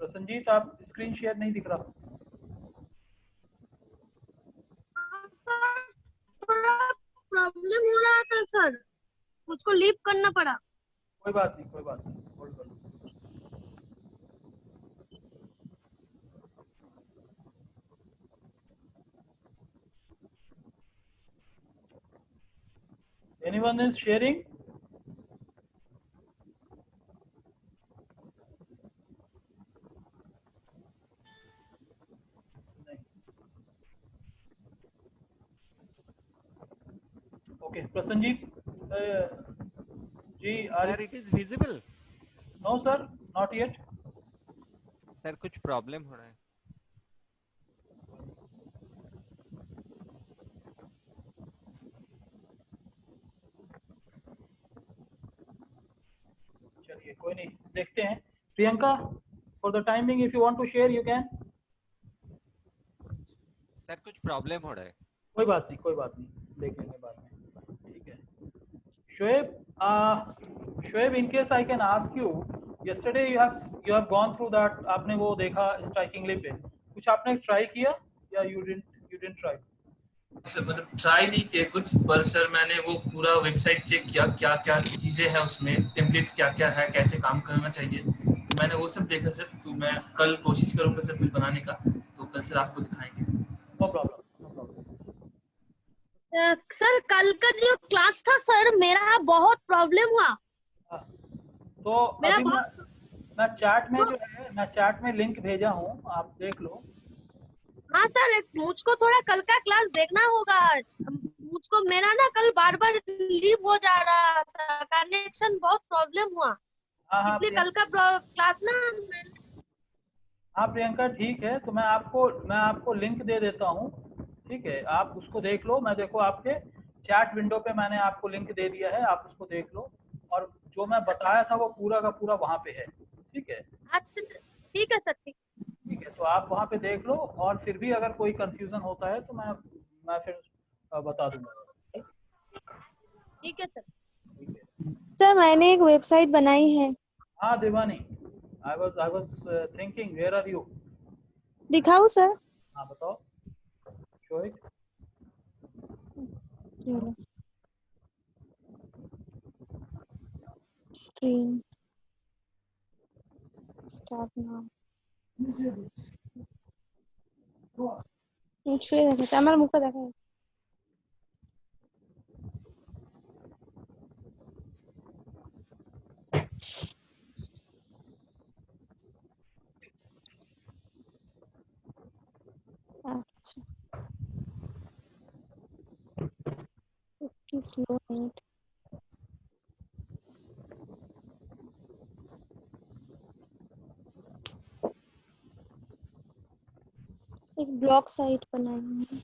C: प्रसन्नजीत आप स्क्रीन शेयर नहीं दिख रहा।
D: सर थोड़ा प्रॉब्लम हो रहा था सर, मुझको लीव करना पड़ा।
C: कोई बात नहीं, होल्ड कर लो। Anyone is sharing? Okay, Prasanjit ji
E: Sir, it is visible.
C: No sir, not yet.
E: Sir, कुछ प्रॉब्लम हो रहा है।
C: चलिए कोई नहीं, देखते हैं। Priyanka, for the time being if you want to share you can.
E: Sir कुछ प्रॉब्लम हो रहा है।
C: कोई बात नहीं, देख लेंगे बाद में। ठीक है। Shoaib, in case I can ask you, yesterday you have gone through that, आपने वो देखा स्ट्राइकिंगली पे, कुछ आपने ट्राई किया या you didn't try?
H: सर मतलब ट्राई नहीं किए कुछ, पर सर मैंने वो पूरा वेबसाइट चेक किया, क्या क्या चीजें हैं उसमें, टेम्पलेट्स क्या क्या है, कैसे काम करना चाहिए, तो मैंने वो सब देखा सर। तो मैं कल कोशिश करूंगा सर कुछ बनाने का, तो कल सर आपको दिखाएंगे।
C: No problem.
D: सर कल का जो क्लास था सर, मेरा बहुत प्रॉब्लम हुआ।
C: तो अभी मैं चैट में जो है, मैं चैट में लिंक भेजा हूँ, आप देख लो।
D: हाँ सर, मुझको थोड़ा कल का क्लास देखना होगा आज। मुझको मेरा ना कल बार बार लीव हो जा रहा था, कनेक्शन बहुत प्रॉब्लम हुआ, इसलिए कल का क्लास ना।
C: हाँ प्रियंका ठीक है, तो मैं आपको लिंक दे देता हूँ। ठीक है, आप उसको देख लो। मैं देखो आपके चैट विंडो पे मैंने आपको लिंक दे दिया है, आप उसको देख लो, और जो मैं बताया था वो पूरा का पूरा वहाँ पे है। ठीक है,
D: अच्छा ठीक है सर।
C: ठीक है, तो आप वहाँ पे देख लो, और फिर भी अगर कोई कंफ्यूजन होता है तो मैं फिर बता दूंगा।
D: ठीक है सर। सर मैंने एक वेबसाइट बनाई है।
C: हाँ देवानी, I was thinking, where are you?
D: दिखाऊं सर?
C: हाँ बताओ। Show it.
D: Screen start now. ছুঁয়ে দেখাচ্ছে, আমার মুখে দেখা। अच्छा स्लो नेट। एक ब्लॉग साइट बनाई है।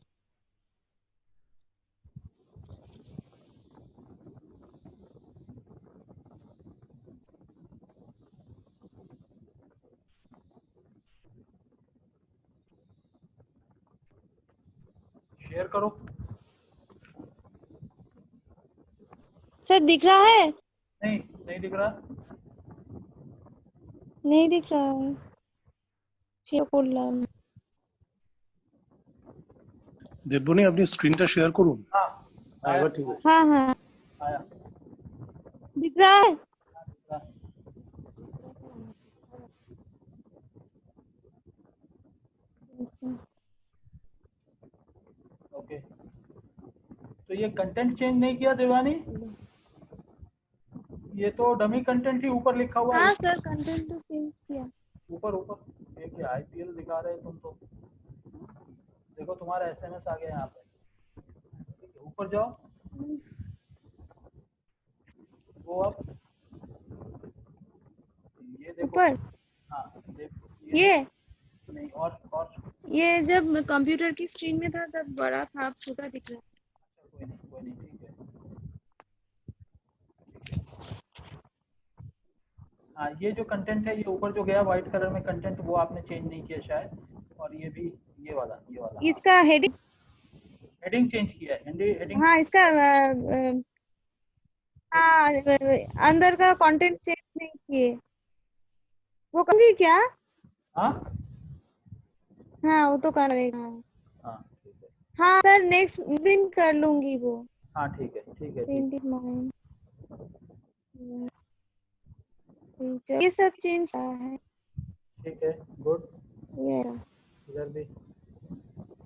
C: शेयर करो।
D: सर दिख रहा है?
C: नहीं दिख रहा।
D: नहीं दिख रहा है। शेयर कर ला।
G: দেববনি আপনি স্ক্রিনটা শেয়ার করুন।
C: हाँ
G: হ্যাঁ
C: आया
G: এবার ঠিক আছে।
J: हाँ हाँ
C: आया
J: दिख रहा है।
C: हाँ, ओके। तो ये कंटेंट चेंज नहीं किया देवानी, ये तो डमी कंटेंट ही ऊपर लिखा हुआ है।
J: हाँ सर कंटेंट तो चेंज किया।
C: ऊपर ऊपर ये क्या आईपीएल दिखा रहे हैं तुम तो। देखो तुम्हारा एसएमएस आ गया यहाँ पे, ठीक है, ऊपर जाओ, वो अब ये देखो।
J: ऊपर
C: हाँ देखो
J: ये
C: नहीं, और
J: ये जब कंप्यूटर की स्क्रीन में था तब बड़ा था, अब छोटा दिख रहा है।
C: कोई नहीं ठीक है। हाँ ये जो कंटेंट है, ये ऊपर जो गया व्हाइट कलर में कंटेंट, वो आपने चेंज नहीं किया शायद। और ये भी ये वाला
J: इसका हेडिंग
C: हेडिंग चेंज किया है। हेडिंग
J: हाँ इसका हाँ अंदर का कंटेंट चेंज नहीं किए, वो करूँगी क्या?
C: हाँ
J: हाँ वो तो करेगा।
C: हाँ ठीक है।
J: हाँ सर नेक्स्ट दिन कर लूंगी वो।
C: हाँ ठीक है ठीक है ठीक
J: प्रिंटेड माइंड ये सब चेंज है।
C: ठीक है गुड।
J: ये
C: इधर भी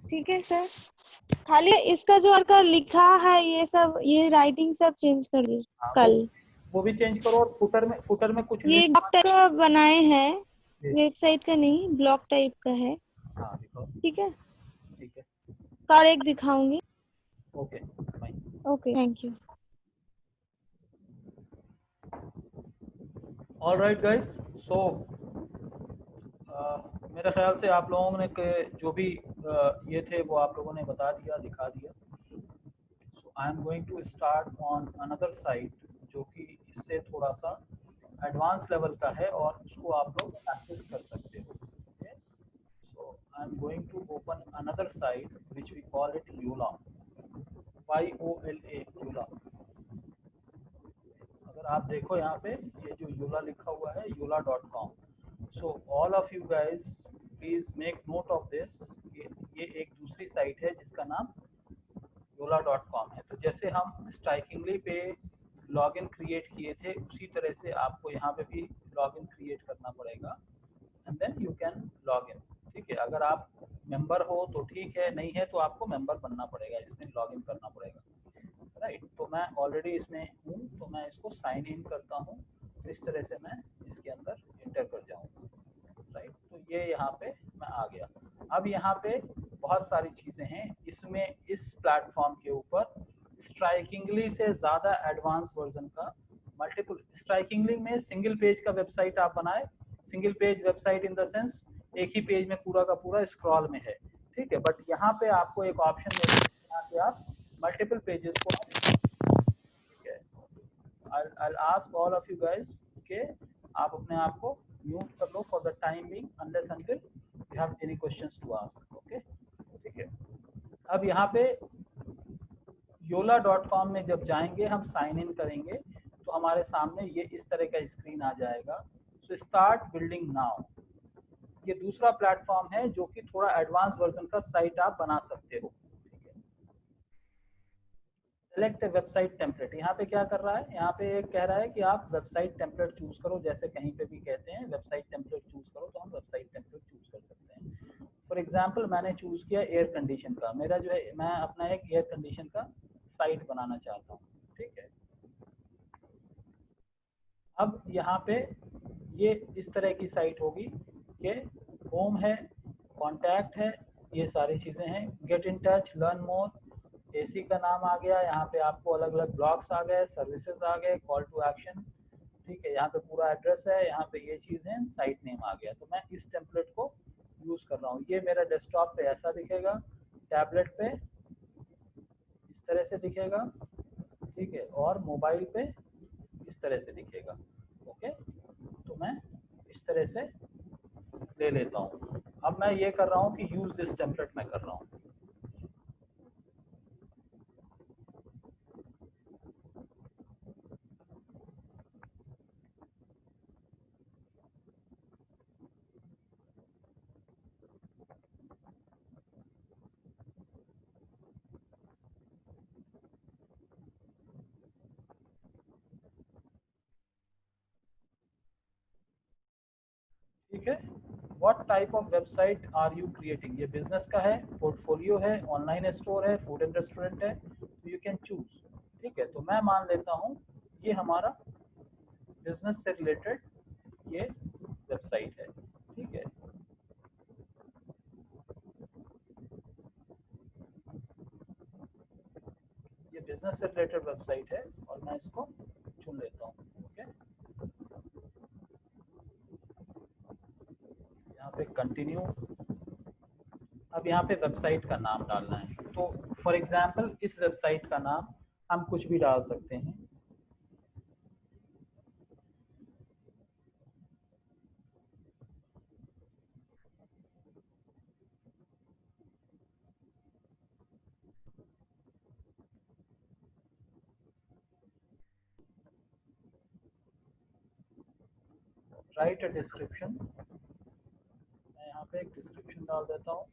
J: ठीक है सर, खाली इसका जो का लिखा है ये सब, ये राइटिंग सब चेंज कर दी कल।
C: वो भी चेंज करो। और फुटर में कुछ
J: ये ब्लॉग टाइप का बनाए हैं, वेबसाइट का नहीं ब्लॉग टाइप का है।
C: हाँ दिखाओ।
J: ठीक है
C: ठीक है
J: करेक्ट दिखाऊंगी।
C: Okay fine.
J: Okay thank you.
C: All right guys, so मेरे ख्याल से आप लोगों ने के जो भी ये थे वो आप लोगों ने बता दिया, दिखा दिया। So I am going to start on another site जो कि इससे थोड़ा सा एडवांस लेवल का है और उसको आप लोग एक्सेस कर सकते हो। Okay, so I am going to open another site which we call it Yola, YOLA Yola. अगर आप देखो यहाँ पे ये जो यूला लिखा हुआ है yola.com। So all of you guys please make note of this. ये एक दूसरी साइट है जिसका नाम yola.com है। तो जैसे हम स्ट्राइकिंगली पे लॉगिन क्रिएट किए थे उसी तरह से आपको यहाँ पे भी लॉगिन क्रिएट करना पड़ेगा and then you can log in. ठीक है, अगर आप मेंबर हो तो ठीक है, नहीं है तो आपको मेंबर बनना पड़ेगा, इसमें लॉगिन करना पड़ेगा। राइट, तो मैं ऑलरेडी इसमें हूँ तो मैं इसको साइन इन करता हूँ। तो इस तरह से मैं इसके अंदर इंटर कर जाऊँगा। राइट, तो ये यहाँ पे मैं आ गया। अब यहाँ पे बहुत सारी चीज़ें हैं इसमें। इस प्लेटफॉर्म के ऊपर स्ट्राइकिंगली से ज़्यादा एडवांस वर्जन का मल्टीपल, स्ट्राइकिंगली में सिंगल पेज का वेबसाइट आप बनाए, single page website in the sense एक ही पेज में पूरा का पूरा स्क्रॉल में है। ठीक है, बट यहाँ पे आपको एक ऑप्शन मिलता है यहाँ पे आप मल्टीपल पेजेस को, ठीक है, I'll ask all of you guys कि आप अपने आप को म्यूट कर लो for the time being unless until you have any questions to ask। Okay ठीक है, अब यहाँ पे yola.com में जब जाएंगे हम साइन इन करेंगे तो हमारे सामने ये इस तरह का स्क्रीन आ जाएगा। So start building now. ये दूसरा प्लेटफॉर्म है जो कि थोड़ा एडवांस वर्जन का साइट आप बना सकते हो। सेलेक्ट वेबसाइट टेम्पलेट, यहाँ पे क्या कर रहा है, यहाँ पे एक कह रहा है कि आप वेबसाइट टेम्पलेट चूज करो। जैसे कहीं पे भी कहते हैं वेबसाइट टेम्पलेट चूज करो तो हम वेबसाइट टेम्पलेट चूज कर सकते हैं। फॉर एग्जांपल मैंने चूज किया एयर कंडीशन का, मेरा जो है मैं अपना एक एयर कंडीशन का साइट बनाना चाहता हूँ। ठीक है, अब यहाँ पे ये इस तरह की साइट होगी कि होम है, कॉन्टैक्ट है, ये सारी चीज़ें हैं, gate in touch, learn more, AC का नाम आ गया, यहाँ पे आपको अलग अलग ब्लॉक्स आ गए, सर्विसेज आ गए, कॉल टू एक्शन। ठीक है, यहाँ पे पूरा एड्रेस है, यहाँ पे ये चीज़ है, साइट नेम आ गया। तो मैं इस टेम्पलेट को यूज़ कर रहा हूँ। ये मेरा डेस्कटॉप पे ऐसा दिखेगा, टैबलेट पे इस तरह से दिखेगा, ठीक है, और मोबाइल पे इस तरह से दिखेगा। ओके, तो मैं इस तरह से ले लेता हूँ। अब मैं ये कर रहा हूँ कि यूज़ दिस टेम्पलेट मैं कर रहा हूँ। ठीक है। What type of website R you creating, ये बिजनेस का है, पोर्टफोलियो है, ऑनलाइन स्टोर है, फूड एंड रेस्टोरेंट है, तो यू कैन चूज। ठीक है, तो मैं मान लेता हूँ ये हमारा बिजनेस से रिलेटेड ये वेबसाइट है। ठीक है, ये बिजनेस से रिलेटेड वेबसाइट है और मैं इसको चुन लेता हूँ। ओके, यहाँ पे कंटिन्यू। अब यहाँ पे वेबसाइट का नाम डालना है, तो फॉर एग्जांपल इस वेबसाइट का नाम हम कुछ भी डाल सकते हैं। राइट अ डिस्क्रिप्शन, मैं यहाँ पे एक डिस्क्रिप्शन डाल देता हूँ।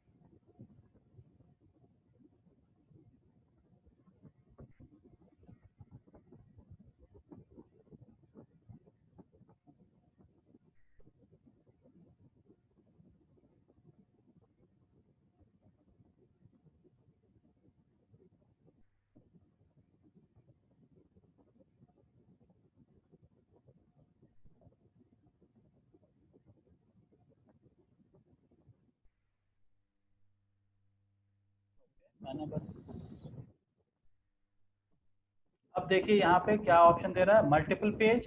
C: मैंने बस, अब देखिए यहाँ पे क्या ऑप्शन दे रहा है, multiple page,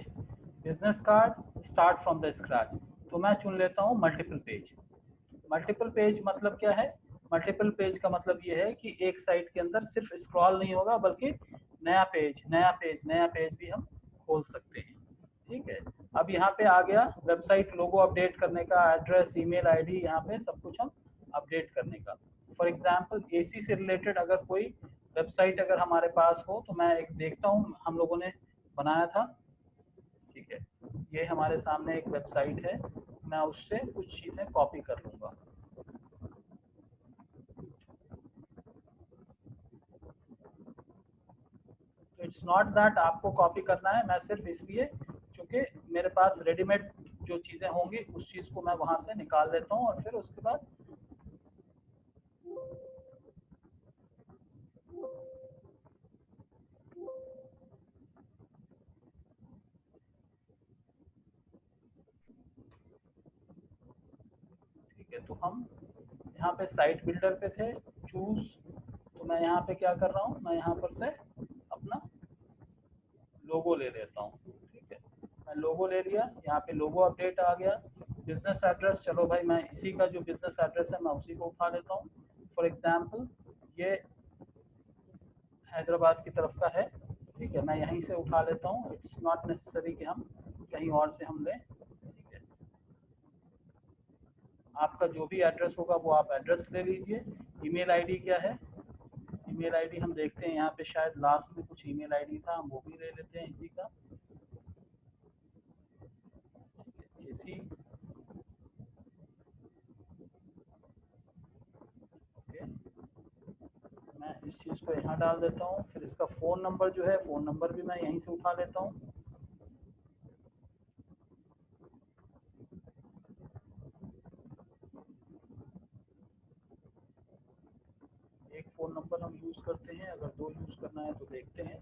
C: business card, start from the scratch. तो मैं चुन लेता हूँ मल्टीपल पेज। मल्टीपल पेज मतलब क्या है, मल्टीपल पेज का मतलब ये है कि एक साइट के अंदर सिर्फ स्क्रॉल नहीं होगा, बल्कि नया पेज नया पेज नया पेज भी हम खोल सकते हैं। ठीक है, अब यहाँ पे आ गया वेबसाइट लोगो अपडेट करने का, एड्रेस, ईमेल आईडी, यहाँ पे सब कुछ हम अपडेट करने का। फॉर एग्जांपल एसी से रिलेटेड अगर कोई वेबसाइट अगर हमारे पास हो तो मैं एक देखता हूँ, हम लोगों ने बनाया था। ठीक है, ये हमारे सामने एक वेबसाइट है, मैं उससे कुछ चीज़ें कॉपी कर लूँगा। तो इट्स नॉट दैट आपको कॉपी करना है, मैं सिर्फ इसलिए क्योंकि मेरे पास रेडीमेड जो चीज़ें होंगी उस चीज़ को मैं वहाँ से निकाल लेता हूँ और फिर उसके बाद ठीक है, तो हम यहाँ पे साइट बिल्डर पे थे, चूज। तो मैं यहाँ पे क्या कर रहा हूँ, मैं यहाँ पर से अपना लोगो ले लेता हूँ। ठीक है, मैं लोगो ले लिया, यहाँ पे लोगो अपडेट आ गया। बिजनेस एड्रेस, चलो भाई मैं इसी का जो बिजनेस एड्रेस है मैं उसी को उठा लेता हूँ। फॉर एग्जाम्पल ये हैदराबाद की तरफ का है। ठीक है, मैं यहीं से उठा लेता हूँ, इट्स नॉट नेसेसरी कि हम कहीं और से हम लें। ठीक है, आपका जो भी एड्रेस होगा वो आप एड्रेस ले लीजिए। ईमेल आईडी क्या है, ईमेल आईडी हम देखते हैं, यहाँ पे शायद लास्ट में कुछ ईमेल आईडी था, हम वो भी ले लेते हैं इसी का। इसी ओके, मैं इस चीज़ को यहाँ डाल देता हूँ। फिर इसका फ़ोन नंबर जो है, फ़ोन नंबर भी मैं यहीं से उठा लेता हूँ। एक फ़ोन नंबर हम यूज़ करते हैं, अगर दो यूज़ करना है तो देखते हैं,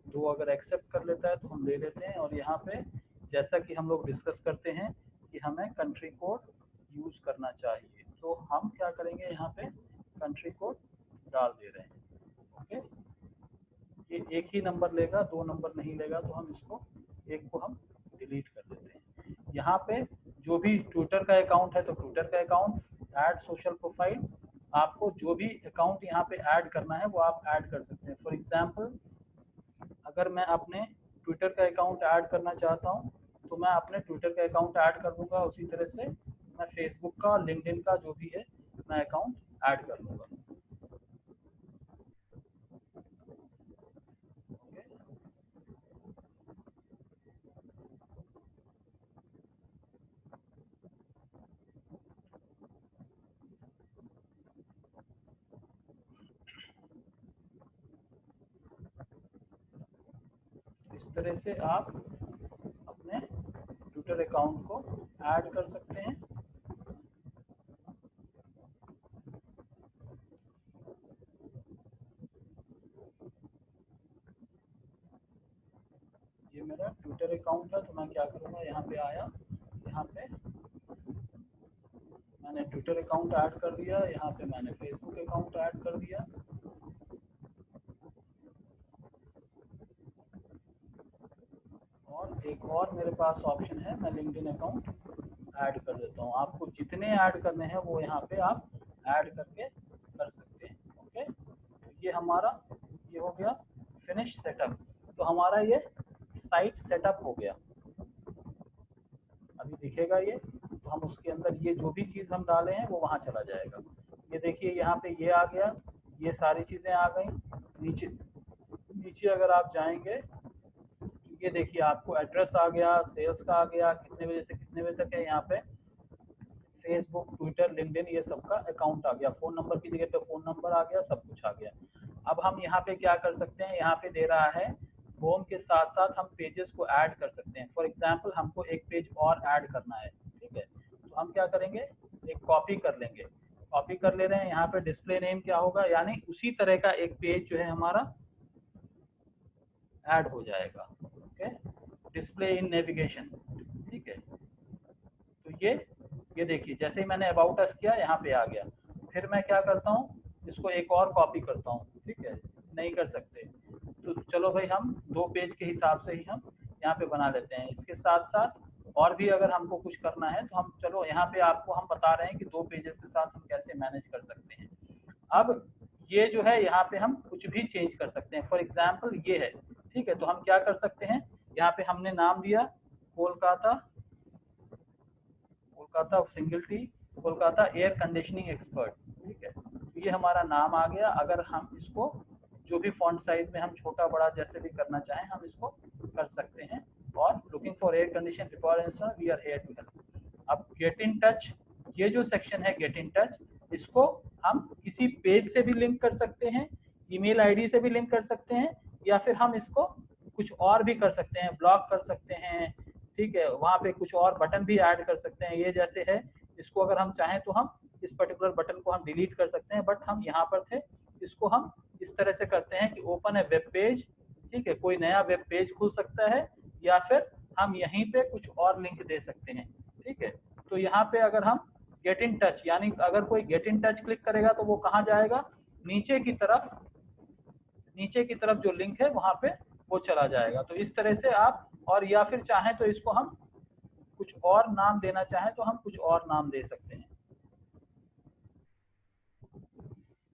C: दो अगर एक्सेप्ट कर लेता है तो हम ले लेते हैं। और यहाँ पे जैसा कि हम लोग डिस्कस करते हैं कि हमें कंट्री कोड यूज़ करना चाहिए, तो हम क्या करेंगे, यहाँ पे कंट्री कोड डाल दे रहे हैं। ओके, ये एक ही नंबर लेगा, दो नंबर नहीं लेगा, तो हम इसको एक को हम डिलीट कर देते हैं। यहाँ पे जो भी ट्विटर का अकाउंट है तो ट्विटर का अकाउंट, ऐड सोशल प्रोफाइल, आपको जो भी अकाउंट यहाँ पे ऐड करना है वो आप ऐड कर सकते हैं। फॉर एग्जांपल अगर मैं अपने ट्विटर का अकाउंट ऐड करना चाहता हूँ तो मैं अपने ट्विटर का अकाउंट ऐड कर दूंगा, उसी तरह से मैं फेसबुक का, लिंक्डइन का जो भी है मैं अकाउंट ऐड कर लूँगा। इस तरह से आप अपने ट्विटर अकाउंट को ऐड कर सकते हैं। मेरा ट्विटर अकाउंट है, तो मैं क्या करूँगा, यहाँ पे आया, यहाँ पे मैंने ट्विटर अकाउंट ऐड कर दिया, यहाँ पे मैंने फेसबुक अकाउंट ऐड कर दिया। और एक और मेरे पास ऑप्शन है, मैं लिंक्डइन अकाउंट ऐड कर देता हूँ। आपको जितने ऐड करने हैं वो यहाँ पे आप ऐड करके कर सकते हैं। ओके, तो ये हमारा ये हो गया फिनिश सेटअप। तो हमारा ये साइट सेटअप हो गया, अभी दिखेगा ये। तो हम उसके अंदर ये जो भी चीज़ हम डाले हैं वो वहाँ चला जाएगा। ये देखिए यहाँ पे ये आ गया, ये सारी चीज़ें आ गई। नीचे नीचे अगर आप जाएंगे, ये देखिए आपको एड्रेस आ गया, सेल्स का आ गया, कितने बजे से कितने बजे तक है, यहाँ पे फेसबुक, ट्विटर, लिंक्डइन, ये सबका अकाउंट आ गया। फ़ोन नंबर की जगह पे फ़ोन नंबर आ गया, सब कुछ आ गया। अब हम यहाँ पे क्या कर सकते हैं, यहाँ पे दे रहा है होम के साथ साथ हम पेजेस को ऐड कर सकते हैं। फॉर एग्जांपल हमको एक पेज और ऐड करना है, ठीक है, तो हम क्या करेंगे, एक कॉपी कर लेंगे। कॉपी कर ले रहे हैं, यहाँ पे डिस्प्ले नेम क्या होगा, यानी उसी तरह का एक पेज जो है हमारा ऐड हो जाएगा। ओके, डिस्प्ले इन नेविगेशन, ठीक है। तो ये देखिए, जैसे ही मैंने अबाउट अस किया यहाँ पे आ गया। फिर मैं क्या करता हूँ, इसको एक और कॉपी करता हूँ, ठीक है, नहीं कर सकते तो चलो भाई हम 2 पेज के हिसाब से ही हम यहाँ पे बना लेते हैं। इसके साथ साथ और भी अगर हमको कुछ करना है तो हम चलो यहाँ पे आपको हम बता रहे हैं कि 2 पेजेस के साथ हम कैसे मैनेज कर सकते हैं। अब ये जो है यहाँ पे हम कुछ भी चेंज कर सकते हैं। फॉर एग्जाम्पल ये है, ठीक है, तो हम क्या कर सकते हैं, यहाँ पे हमने नाम दिया Kolkata, Kolkata single T, Kolkata air conditioning expert, ठीक है। तो ये हमारा नाम आ गया। अगर हम इसको जो भी फॉन्ट साइज में हम छोटा बड़ा जैसे भी करना चाहें हम इसको कर सकते हैं। और looking for air condition requirements, we are here to help. अब गेट इन टच, ये जो सेक्शन है गेट इन टच, इसको हम किसी पेज से भी लिंक कर सकते हैं, ईमेल आईडी से भी लिंक कर सकते हैं, या फिर हम इसको कुछ और भी कर सकते हैं, ब्लॉक कर सकते हैं, ठीक है, वहाँ पे कुछ और बटन भी ऐड कर सकते हैं। ये जैसे है, इसको अगर हम चाहें तो हम इस पर्टिकुलर बटन को हम डिलीट कर सकते हैं, बट हम यहाँ पर थे, इसको हम इस तरह से करते हैं कि ओपन है वेब पेज, ठीक है, कोई नया वेब पेज खुल सकता है, या फिर हम यहीं पे कुछ और लिंक दे सकते हैं, ठीक है। तो यहाँ पे अगर हम गेट इन टच, यानी अगर कोई गेट इन टच क्लिक करेगा तो वो कहाँ जाएगा, नीचे की तरफ जो लिंक है वहाँ पे वो चला जाएगा। तो इस तरह से आप, और या फिर चाहें तो इसको हम कुछ और नाम देना चाहें तो हम कुछ और नाम दे सकते हैं।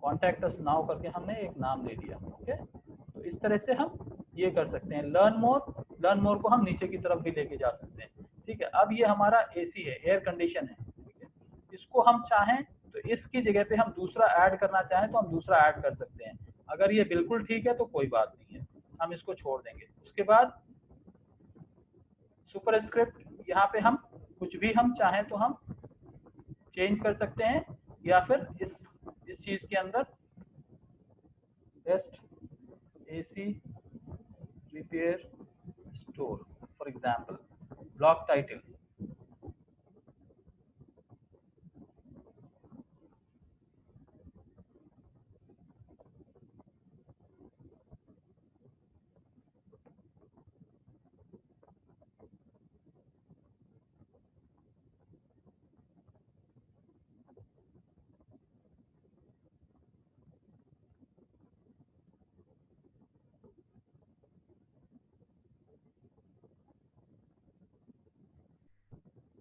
C: कॉन्टैक्ट अस नाउ करके हमने एक नाम दे दिया। ओके, तो इस तरह से हम ये कर सकते हैं। लर्न मोर को हम नीचे की तरफ भी लेके जा सकते हैं, ठीक है। अब ये हमारा एसी है, एयर कंडीशन है, ठीक है। इसको हम चाहें तो इसकी जगह पे हम दूसरा ऐड करना चाहें तो हम दूसरा ऐड कर सकते हैं। अगर ये बिल्कुल ठीक है तो कोई बात नहीं है, हम इसको छोड़ देंगे। उसके बाद सुपरस्क्रिप्ट, यहाँ पे हम कुछ भी हम चाहें तो हम चेंज कर सकते हैं, या फिर इस चीज के अंदर best AC repair store, for example block title,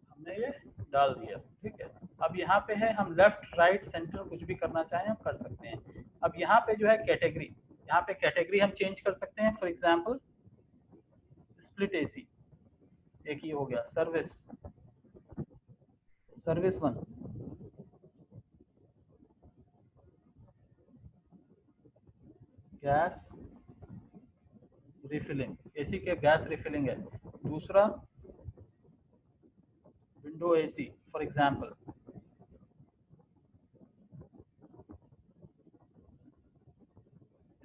C: हमने ये डाल दिया, ठीक है। अब यहाँ पे है, हम लेफ्ट राइट सेंटर कुछ भी करना चाहें हम कर सकते हैं। अब यहाँ पे जो है कैटेगरी, यहाँ पे कैटेगरी हम चेंज कर सकते हैं। फॉर एग्जांपल स्प्लिट एसी, एक ही हो गया, सर्विस 1, गैस रिफिलिंग, एसी के गैस रिफिलिंग है। दूसरा window AC, for example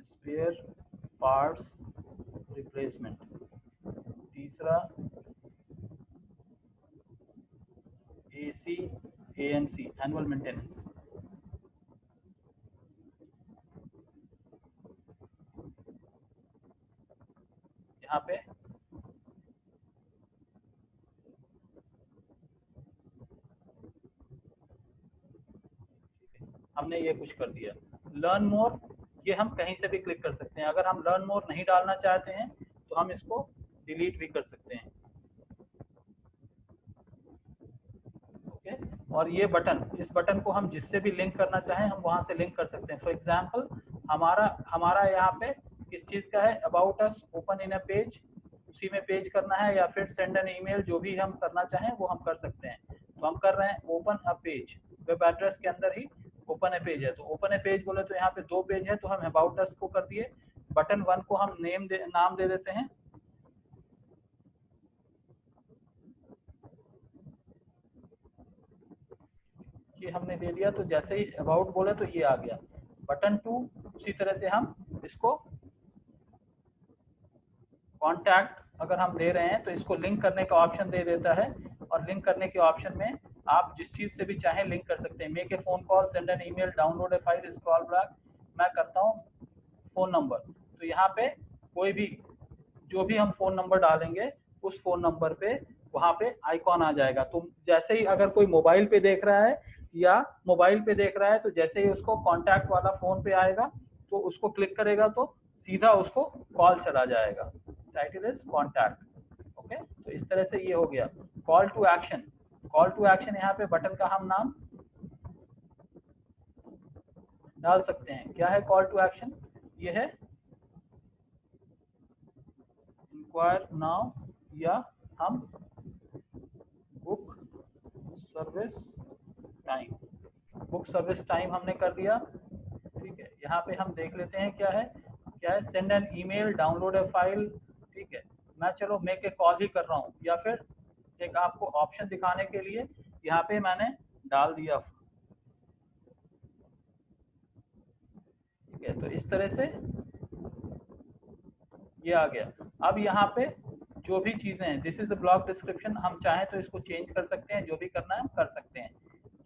C: spare parts replacement. तीसरा एसी एएमसी, एनुअल मेंटेनेंस। यहाँ पे हमने ये कुछ कर दिया। लर्न मोर, ये हम कहीं से भी क्लिक कर सकते हैं। अगर हम लर्न मोर नहीं डालना चाहते हैं तो हम इसको डिलीट भी कर सकते हैं। ओके, और ये बटन, इस बटन को हम जिससे भी लिंक करना चाहें हम वहां से लिंक कर सकते हैं। फॉर एग्जांपल हमारा यहाँ पे किस चीज का है, about us, open in a page, उसी में पेज करना है, या फिर सेंड एन ईमेल, जो भी हम करना चाहें वो हम कर सकते हैं। तो हम कर रहे हैं open a page, web address के अंदर ही ओपन ए पेज है। तो ओपन ए पेज बोले तो यहाँ पे 2 पेज है, तो हम अबाउट अस को कर दिए। बटन 1 को हम नाम दे देते हैं, ये हमने दे दिया। तो जैसे ही अबाउट बोले तो ये आ गया। बटन 2 उसी तरह से हम इसको कॉन्टैक्ट अगर हम दे रहे हैं तो इसको लिंक करने का ऑप्शन दे देता है, और लिंक करने के ऑप्शन में आप जिस चीज से भी चाहें लिंक कर सकते हैं। Make a phone call, send an email, download A file, scroll back. मैं करता हूँ फोन नंबर, तो यहाँ पे कोई भी जो भी हम फोन नंबर डालेंगे उस फोन नंबर पे वहाँ पे आइकॉन आ जाएगा। तो जैसे ही अगर कोई मोबाइल पे देख रहा है तो जैसे ही उसको कॉन्टैक्ट वाला फोन पे आएगा तो उसको क्लिक करेगा तो सीधा उसको कॉल चला जाएगा। Title is contact. ओके, तो इस तरह से ये हो गया। Call to action, call to action यहाँ पे बटन का हम नाम डाल सकते हैं। क्या है कॉल टू एक्शन? ये है इंक्वायर नाउ, या हम book service time, book service time हमने कर दिया। ठीक है, यहाँ पे हम देख लेते हैं क्या है send an email, download A file. ठीक है, मैं चलो मेक ए कॉल ही कर रहा हूँ, या फिर एक आपको ऑप्शन दिखाने के लिए यहाँ पे मैंने डाल दिया। ठीक है, तो इस तरह से ये आ गया। अब यहाँ पे जो भी चीजें हैं, this is a block description, हम चाहें तो इसको चेंज कर सकते हैं, जो भी करना है हम कर सकते हैं।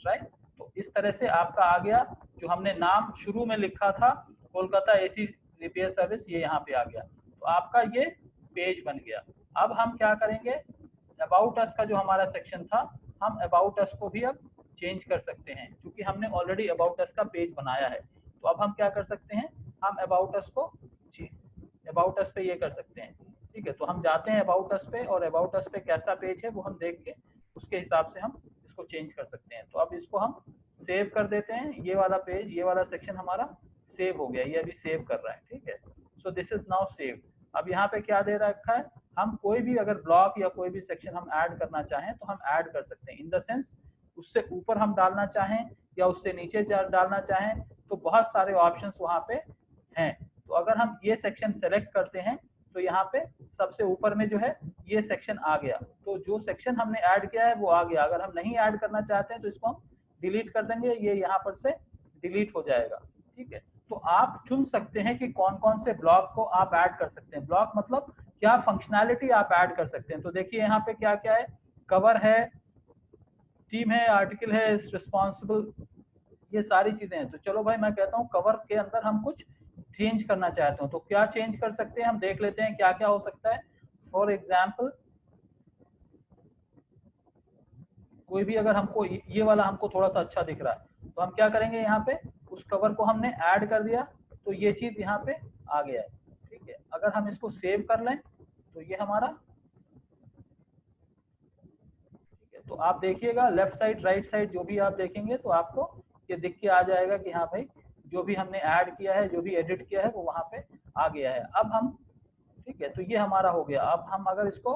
C: राइट, तो इस तरह से आपका आ गया। जो हमने नाम शुरू में लिखा था कोलकाता एसी रिपेयर सर्विस, ये यहाँ पे आ गया। तो आपका ये पेज बन गया। अब हम क्या करेंगे, अबाउट अस का जो हमारा सेक्शन था, हम अबाउट अस को भी अब चेंज कर सकते हैं, क्योंकि हमने ऑलरेडी अबाउट अस का पेज बनाया है। तो अब हम क्या कर सकते हैं, हम अबाउट अस को अबाउट अस पे ये कर सकते हैं। ठीक है, तो हम जाते हैं अबाउट अस पे, और अबाउट अस पे कैसा पेज है वो हम देख के उसके हिसाब से हम इसको चेंज कर सकते हैं। तो अब इसको हम सेव कर देते हैं। ये वाला पेज, ये वाला सेक्शन हमारा सेव हो गया, ये अभी सेव कर रहा है। ठीक है, सो दिस इज नाउ सेव। अब यहाँ पे क्या दे रखा है, हम कोई भी अगर ब्लॉक या कोई भी सेक्शन हम ऐड करना चाहें तो हम ऐड कर सकते हैं। इन द सेंस उससे ऊपर हम डालना चाहें या उससे नीचे डालना चाहें तो बहुत सारे ऑप्शंस वहाँ पे हैं। तो अगर हम ये सेक्शन सेलेक्ट करते हैं तो यहाँ पे सबसे ऊपर में जो है ये सेक्शन आ गया। तो जो सेक्शन हमने ऐड किया है वो आ गया। अगर हम नहीं ऐड करना चाहते हैं तो इसको हम डिलीट कर देंगे, ये यहाँ पर से डिलीट हो जाएगा। ठीक है, तो आप चुन सकते हैं कि कौन कौन से ब्लॉक को आप ऐड कर सकते हैं। ब्लॉक मतलब क्या फंक्शनैलिटी आप ऐड कर सकते हैं। तो देखिए यहाँ पे क्या क्या है, कवर है, टीम है, आर्टिकल है, रिस्पॉन्सिबल, ये सारी चीजें हैं। तो चलो भाई मैं कहता हूँ कवर के अंदर हम कुछ चेंज करना चाहते हो तो क्या चेंज कर सकते हैं, हम देख लेते हैं क्या क्या हो सकता है। फॉर एग्जाम्पल कोई भी अगर हमको ये वाला हमको थोड़ा सा अच्छा दिख रहा है तो हम क्या करेंगे, यहाँ पे उस कवर को हमने ऐड कर दिया तो ये चीज यहाँ पे आ गया है। ठीक है, अगर हम इसको सेव कर लें तो ये हमारा, ठीक है, तो आप देखिएगा लेफ्ट साइड राइट साइड जो भी आप देखेंगे तो आपको ये दिख के आ जाएगा कि हाँ भाई जो भी हमने ऐड किया है, जो भी एडिट किया है वो वहां पे आ गया है। अब हम, ठीक है, तो ये हमारा हो गया। अब हम अगर इसको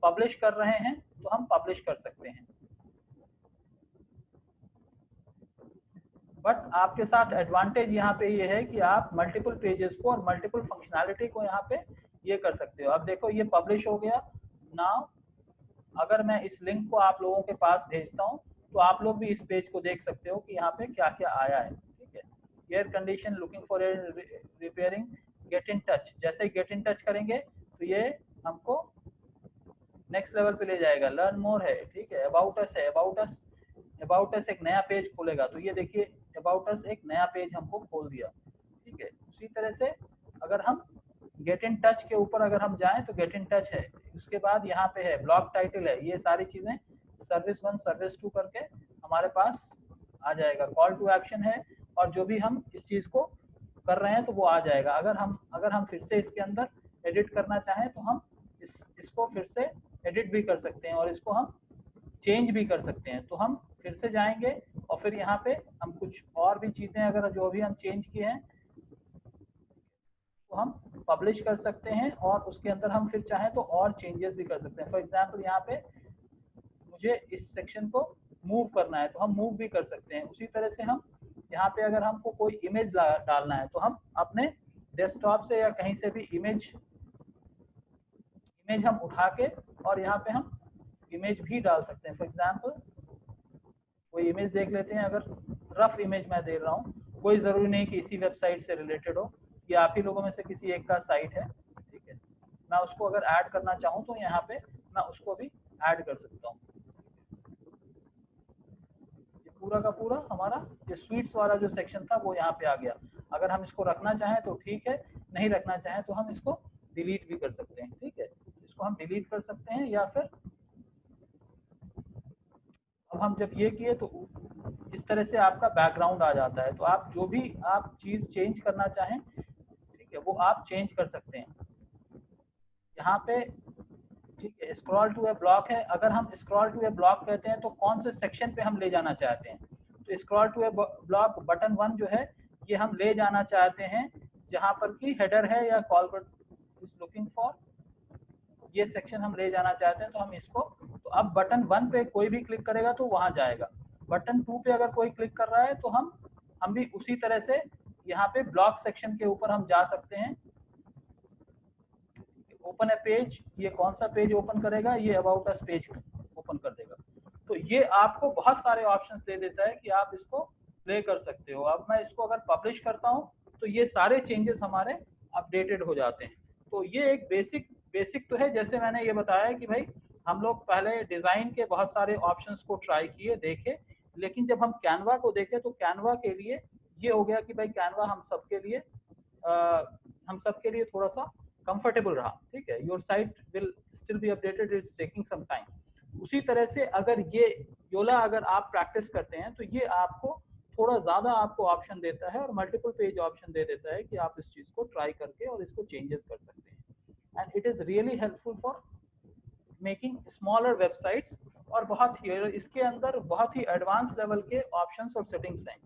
C: पब्लिश कर रहे हैं तो हम पब्लिश कर सकते हैं। बट आपके साथ एडवांटेज यहाँ पे ये है कि आप मल्टीपल पेजेस को और मल्टीपल फंक्शनैलिटी को यहाँ पे ये कर सकते हो। अब देखो ये पब्लिश हो गया। नाउ अगर मैं इस लिंक को आप लोगों के पास भेजता हूँ तो आप लोग भी इस पेज को देख सकते हो कि यहाँ पे क्या क्या आया है। ठीक है, air condition, looking for repairing, gate in touch. जैसे ही गेट इन टच करेंगे तो ये हमको नेक्स्ट लेवल पे ले जाएगा। लर्न मोर है, ठीक है, अबाउट अस है, अबाउट अस एक नया पेज खोलेगा। तो ये देखिए अबाउट अस एक नया पेज हमको खोल दिया। ठीक है, उसी तरह से अगर हम गेट इन टच के ऊपर अगर हम जाएं तो गेट इन टच है, उसके बाद यहाँ पे है ब्लॉक टाइटल है, ये सारी चीजें सर्विस 1 सर्विस 2 करके हमारे पास आ जाएगा। कॉल टू एक्शन है, और जो भी हम इस चीज़ को कर रहे हैं तो वो आ जाएगा। अगर हम फिर से इसके अंदर एडिट करना चाहें तो हम इसको फिर से एडिट भी कर सकते हैं और इसको हम चेंज भी कर सकते हैं। तो हम फिर से जाएंगे और फिर यहाँ पे हम कुछ और भी चीज़ें अगर जो भी हम चेंज किए हैं तो हम पब्लिश कर सकते हैं और उसके अंदर हम फिर चाहें तो और चेंजेस भी कर सकते हैं। फॉर एग्जांपल यहाँ पे मुझे इस सेक्शन को मूव करना है तो हम मूव भी कर सकते हैं। उसी तरह से हम यहाँ पे अगर हमको कोई इमेज डालना है तो हम अपने डेस्कटॉप से या कहीं से भी इमेज हम उठा के और यहाँ पे हम इमेज भी डाल सकते हैं। फॉर एग्जांपल कोई इमेज देख लेते हैं, अगर रफ इमेज मैं दे रहा हूँ, कोई ज़रूरी नहीं कि इसी वेबसाइट से रिलेटेड हो, ये आप ही लोगों में से किसी एक का साइट है, ठीक है। मैं उसको अगर ऐड करना चाहूँ तो यहाँ पे मैं उसको भी ऐड कर सकता हूँ। ये पूरा का पूरा हमारा ये स्वीट्स वाला जो सेक्शन था वो यहाँ पे आ गया। अगर हम इसको रखना चाहें तो ठीक है, नहीं रखना चाहें तो हम इसको डिलीट भी कर सकते हैं, ठीक है। इसको हम डिलीट कर सकते हैं या फिर अब हम जब ये किए तो इस तरह से आपका बैकग्राउंड आ जाता है। तो आप जो भी आप चीज़ चेंज करना चाहें, ठीक है, वो आप चेंज कर सकते हैं यहाँ पे, ठीक है। स्क्रॉल टू ए ब्लॉक है, अगर हम स्क्रॉल टू ए ब्लॉक कहते हैं तो कौन से सेक्शन पे हम ले जाना चाहते हैं। तो scroll to a block button 1 जो है ये हम ले जाना चाहते हैं जहाँ पर कि हेडर है या कॉल पर इज लुकिंग फॉर, ये सेक्शन हम ले जाना चाहते हैं। तो हम इसको, तो अब बटन 1 पे कोई भी क्लिक करेगा तो वहां जाएगा। बटन 2 पे अगर कोई क्लिक कर रहा है तो हम भी उसी तरह से यहाँ पे ब्लॉक सेक्शन के ऊपर हम जा सकते हैं। ओपन ए पेज, ये कौन सा पेज ओपन करेगा, ये अबाउट अस पेज ओपन कर देगा। तो ये आपको बहुत सारे ऑप्शंस दे देता है कि आप इसको प्ले कर सकते हो। अब मैं इसको अगर पब्लिश करता हूँ तो ये सारे चेंजेस हमारे अपडेटेड हो जाते हैं। तो ये एक बेसिक तो है, जैसे मैंने ये बताया कि भाई हम लोग पहले डिज़ाइन के बहुत सारे ऑप्शंस को ट्राई किए, देखे, लेकिन जब हम कैनवा को देखे तो कैनवा के लिए ये हो गया कि भाई कैनवा हम सबके लिए थोड़ा सा कंफर्टेबल रहा, ठीक है। Your site will still be updated, it's taking some time. उसी तरह से अगर ये योला अगर आप प्रैक्टिस करते हैं तो ये आपको थोड़ा ज़्यादा आपको ऑप्शन देता है और मल्टीपल पेज ऑप्शन दे देता है कि आप इस चीज़ को ट्राई करके और इसको चेंजेस कर सकते हैं। And it is really helpful for making smaller websites, और बहुत ही इसके अंदर बहुत ही एडवांस लेवल के ऑप्शंस और सेटिंग्स हैं,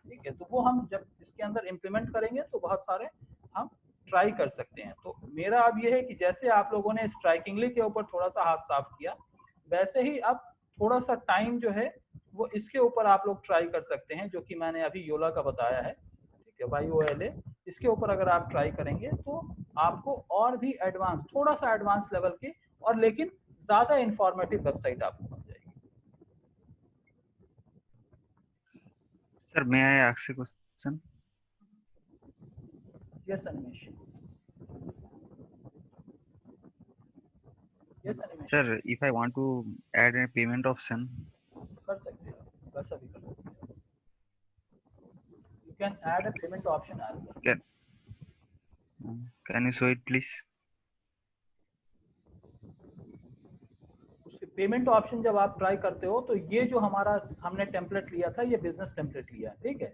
C: ठीक है। तो वो हम जब इसके अंदर इम्प्लीमेंट करेंगे तो बहुत सारे हम ट्राई कर सकते हैं। तो मेरा अब ये है कि जैसे आप लोगों ने स्ट्राइकिंगली के ऊपर थोड़ा सा हाथ साफ किया, वैसे ही अब थोड़ा सा टाइम जो है वो इसके ऊपर आप लोग ट्राई कर सकते हैं, जो कि मैंने अभी योला का बताया है, ठीक है, YOLA। इसके ऊपर अगर आप ट्राई करेंगे तो आपको और भी एडवांस, थोड़ा सा एडवांस लेवल की और लेकिन ज्यादा इंफॉर्मेटिव वेबसाइट आपको बन जाएगी।
I: Sir may I ask a question?
C: Yes Animesh, yes Animesh.
I: Sir, if I want to add a payment option,
C: कर सकते हो, वैसा भी कर सकते हो। You can add a payment option as well.
I: can you show it please?
C: उसके पेमेंट ऑप्शन जब आप ट्राई करते हो तो ये जो हमारा हमने टेम्पलेट लिया था, ये बिजनेस टेम्पलेट लिया है, ठीक है।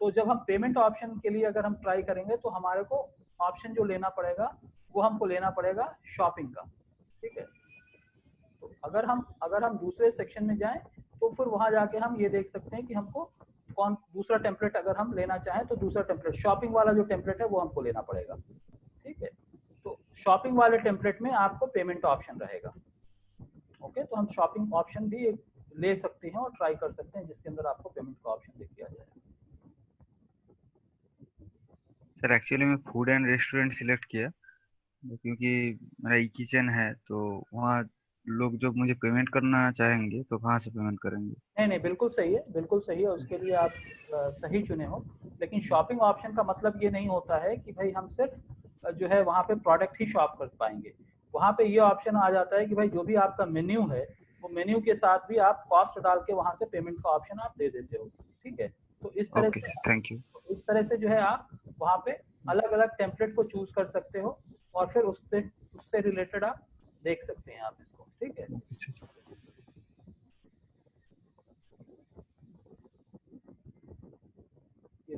C: तो जब हम पेमेंट ऑप्शन के लिए अगर हम ट्राई करेंगे तो हमारे को ऑप्शन जो लेना पड़ेगा वो हमको लेना पड़ेगा शॉपिंग का, ठीक है। तो अगर हम दूसरे सेक्शन में जाएं तो फिर वहां जाके हम ये देख सकते हैं कि हमको कौन दूसरा टेम्पलेट अगर हम लेना चाहें तो दूसरा टेम्पलेट, शॉपिंग वाला जो टेम्पलेट है वो हमको लेना पड़ेगा, ठीक है। तो शॉपिंग वाले टेम्पलेट में आपको पेमेंट ऑप्शन रहेगा, ओके। तो हम शॉपिंग ऑप्शन भी ले सकते हैं और ट्राई कर सकते हैं जिसके अंदर आपको पेमेंट का ऑप्शन दिख जाएगा।
I: सर एक्चुअली मैं फूड एंड रेस्टोरेंट सिलेक्ट किया क्योंकि मेरा ई किचन है, तो वहाँ लोग जो मुझे पेमेंट करना चाहेंगे तो कहाँ से पेमेंट करेंगे?
C: नहीं, बिल्कुल सही है, बिल्कुल सही है, उसके लिए आप सही चुने हो। लेकिन शॉपिंग ऑप्शन का मतलब ये नहीं होता है कि भाई हम सिर्फ जो है वहाँ पे प्रोडक्ट ही शॉप कर पाएंगे। वहाँ पे ये ऑप्शन आ जाता है कि भाई जो भी आपका मेन्यू है वो मेन्यू के साथ भी आप कॉस्ट डाल के वहाँ से पेमेंट का ऑप्शन आप दे देते हो, ठीक है। तो इस तरह
I: Okay,
C: से
I: thank you.
C: इस तरह से जो है आप वहाँ पे अलग अलग टेम्पलेट को चूज कर सकते हो और फिर उससे रिलेटेड आप देख सकते हैं आप इसको, ठीक है।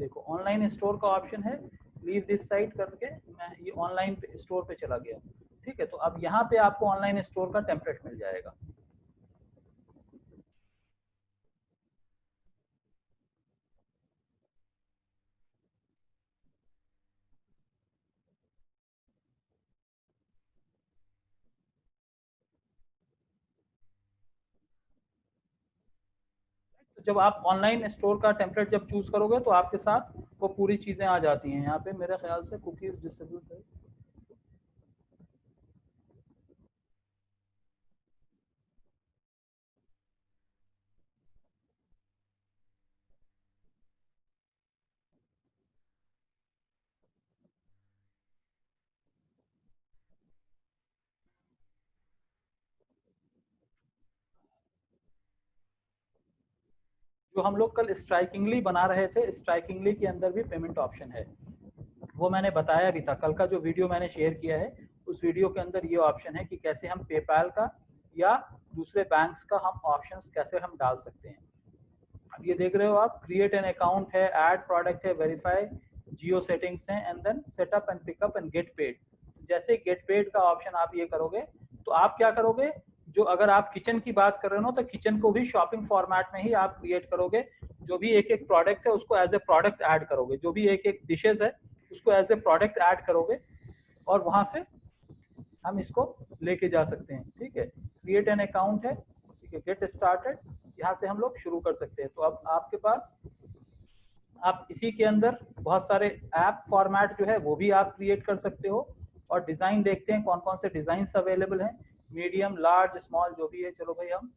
C: देखो ऑनलाइन स्टोर का ऑप्शन है, लीव दिस साइट करके मैं ये ऑनलाइन स्टोर पे चला गया। ठीक है, तो अब यहाँ पे आपको ऑनलाइन स्टोर का टेम्पलेट मिल जाएगा। तो जब आप ऑनलाइन स्टोर का टेम्पलेट जब चूज करोगे तो आपके साथ वो पूरी चीजें आ जाती हैं। यहाँ पे मेरे ख्याल से कुकीज डिसेबल है। जो हम लोग कल स्ट्राइकिंगली बना रहे थे, स्ट्राइकिंगली के अंदर भी पेमेंट ऑप्शन है, वो मैंने बताया भी था। कल का जो वीडियो मैंने शेयर किया है उस वीडियो के अंदर ये ऑप्शन है कि कैसे हम पेपैल का या दूसरे बैंक्स का हम ऑप्शंस कैसे हम डाल सकते हैं। अब ये देख रहे हो आप, क्रिएट एन अकाउंट है, ऐड प्रोडक्ट है, वेरीफाई, जियो सेटिंग्स हैं, and then setup and pickup and get paid. जैसे गेट पेड का ऑप्शन आप ये करोगे तो आप क्या करोगे, जो अगर आप किचन की बात कर रहे हो तो किचन को भी शॉपिंग फॉर्मेट में ही आप क्रिएट करोगे। जो भी एक एक प्रोडक्ट है उसको एज ए प्रोडक्ट ऐड करोगे, जो भी एक एक डिशेज है उसको एज ए प्रोडक्ट ऐड करोगे और वहां से हम इसको लेके जा सकते हैं। ठीक है, क्रिएट एन अकाउंट है, ठीक है, गेट स्टार्टेड, यहाँ से हम लोग शुरू कर सकते हैं। तो अब आपके पास आप इसी के अंदर बहुत सारे ऐप फॉर्मेट जो है वो भी आप क्रिएट कर सकते हो। और डिजाइन देखते हैं कौन कौन से डिजाइन अवेलेबल हैं, मीडियम, लार्ज, स्मॉल, जो भी है। चलो भाई हम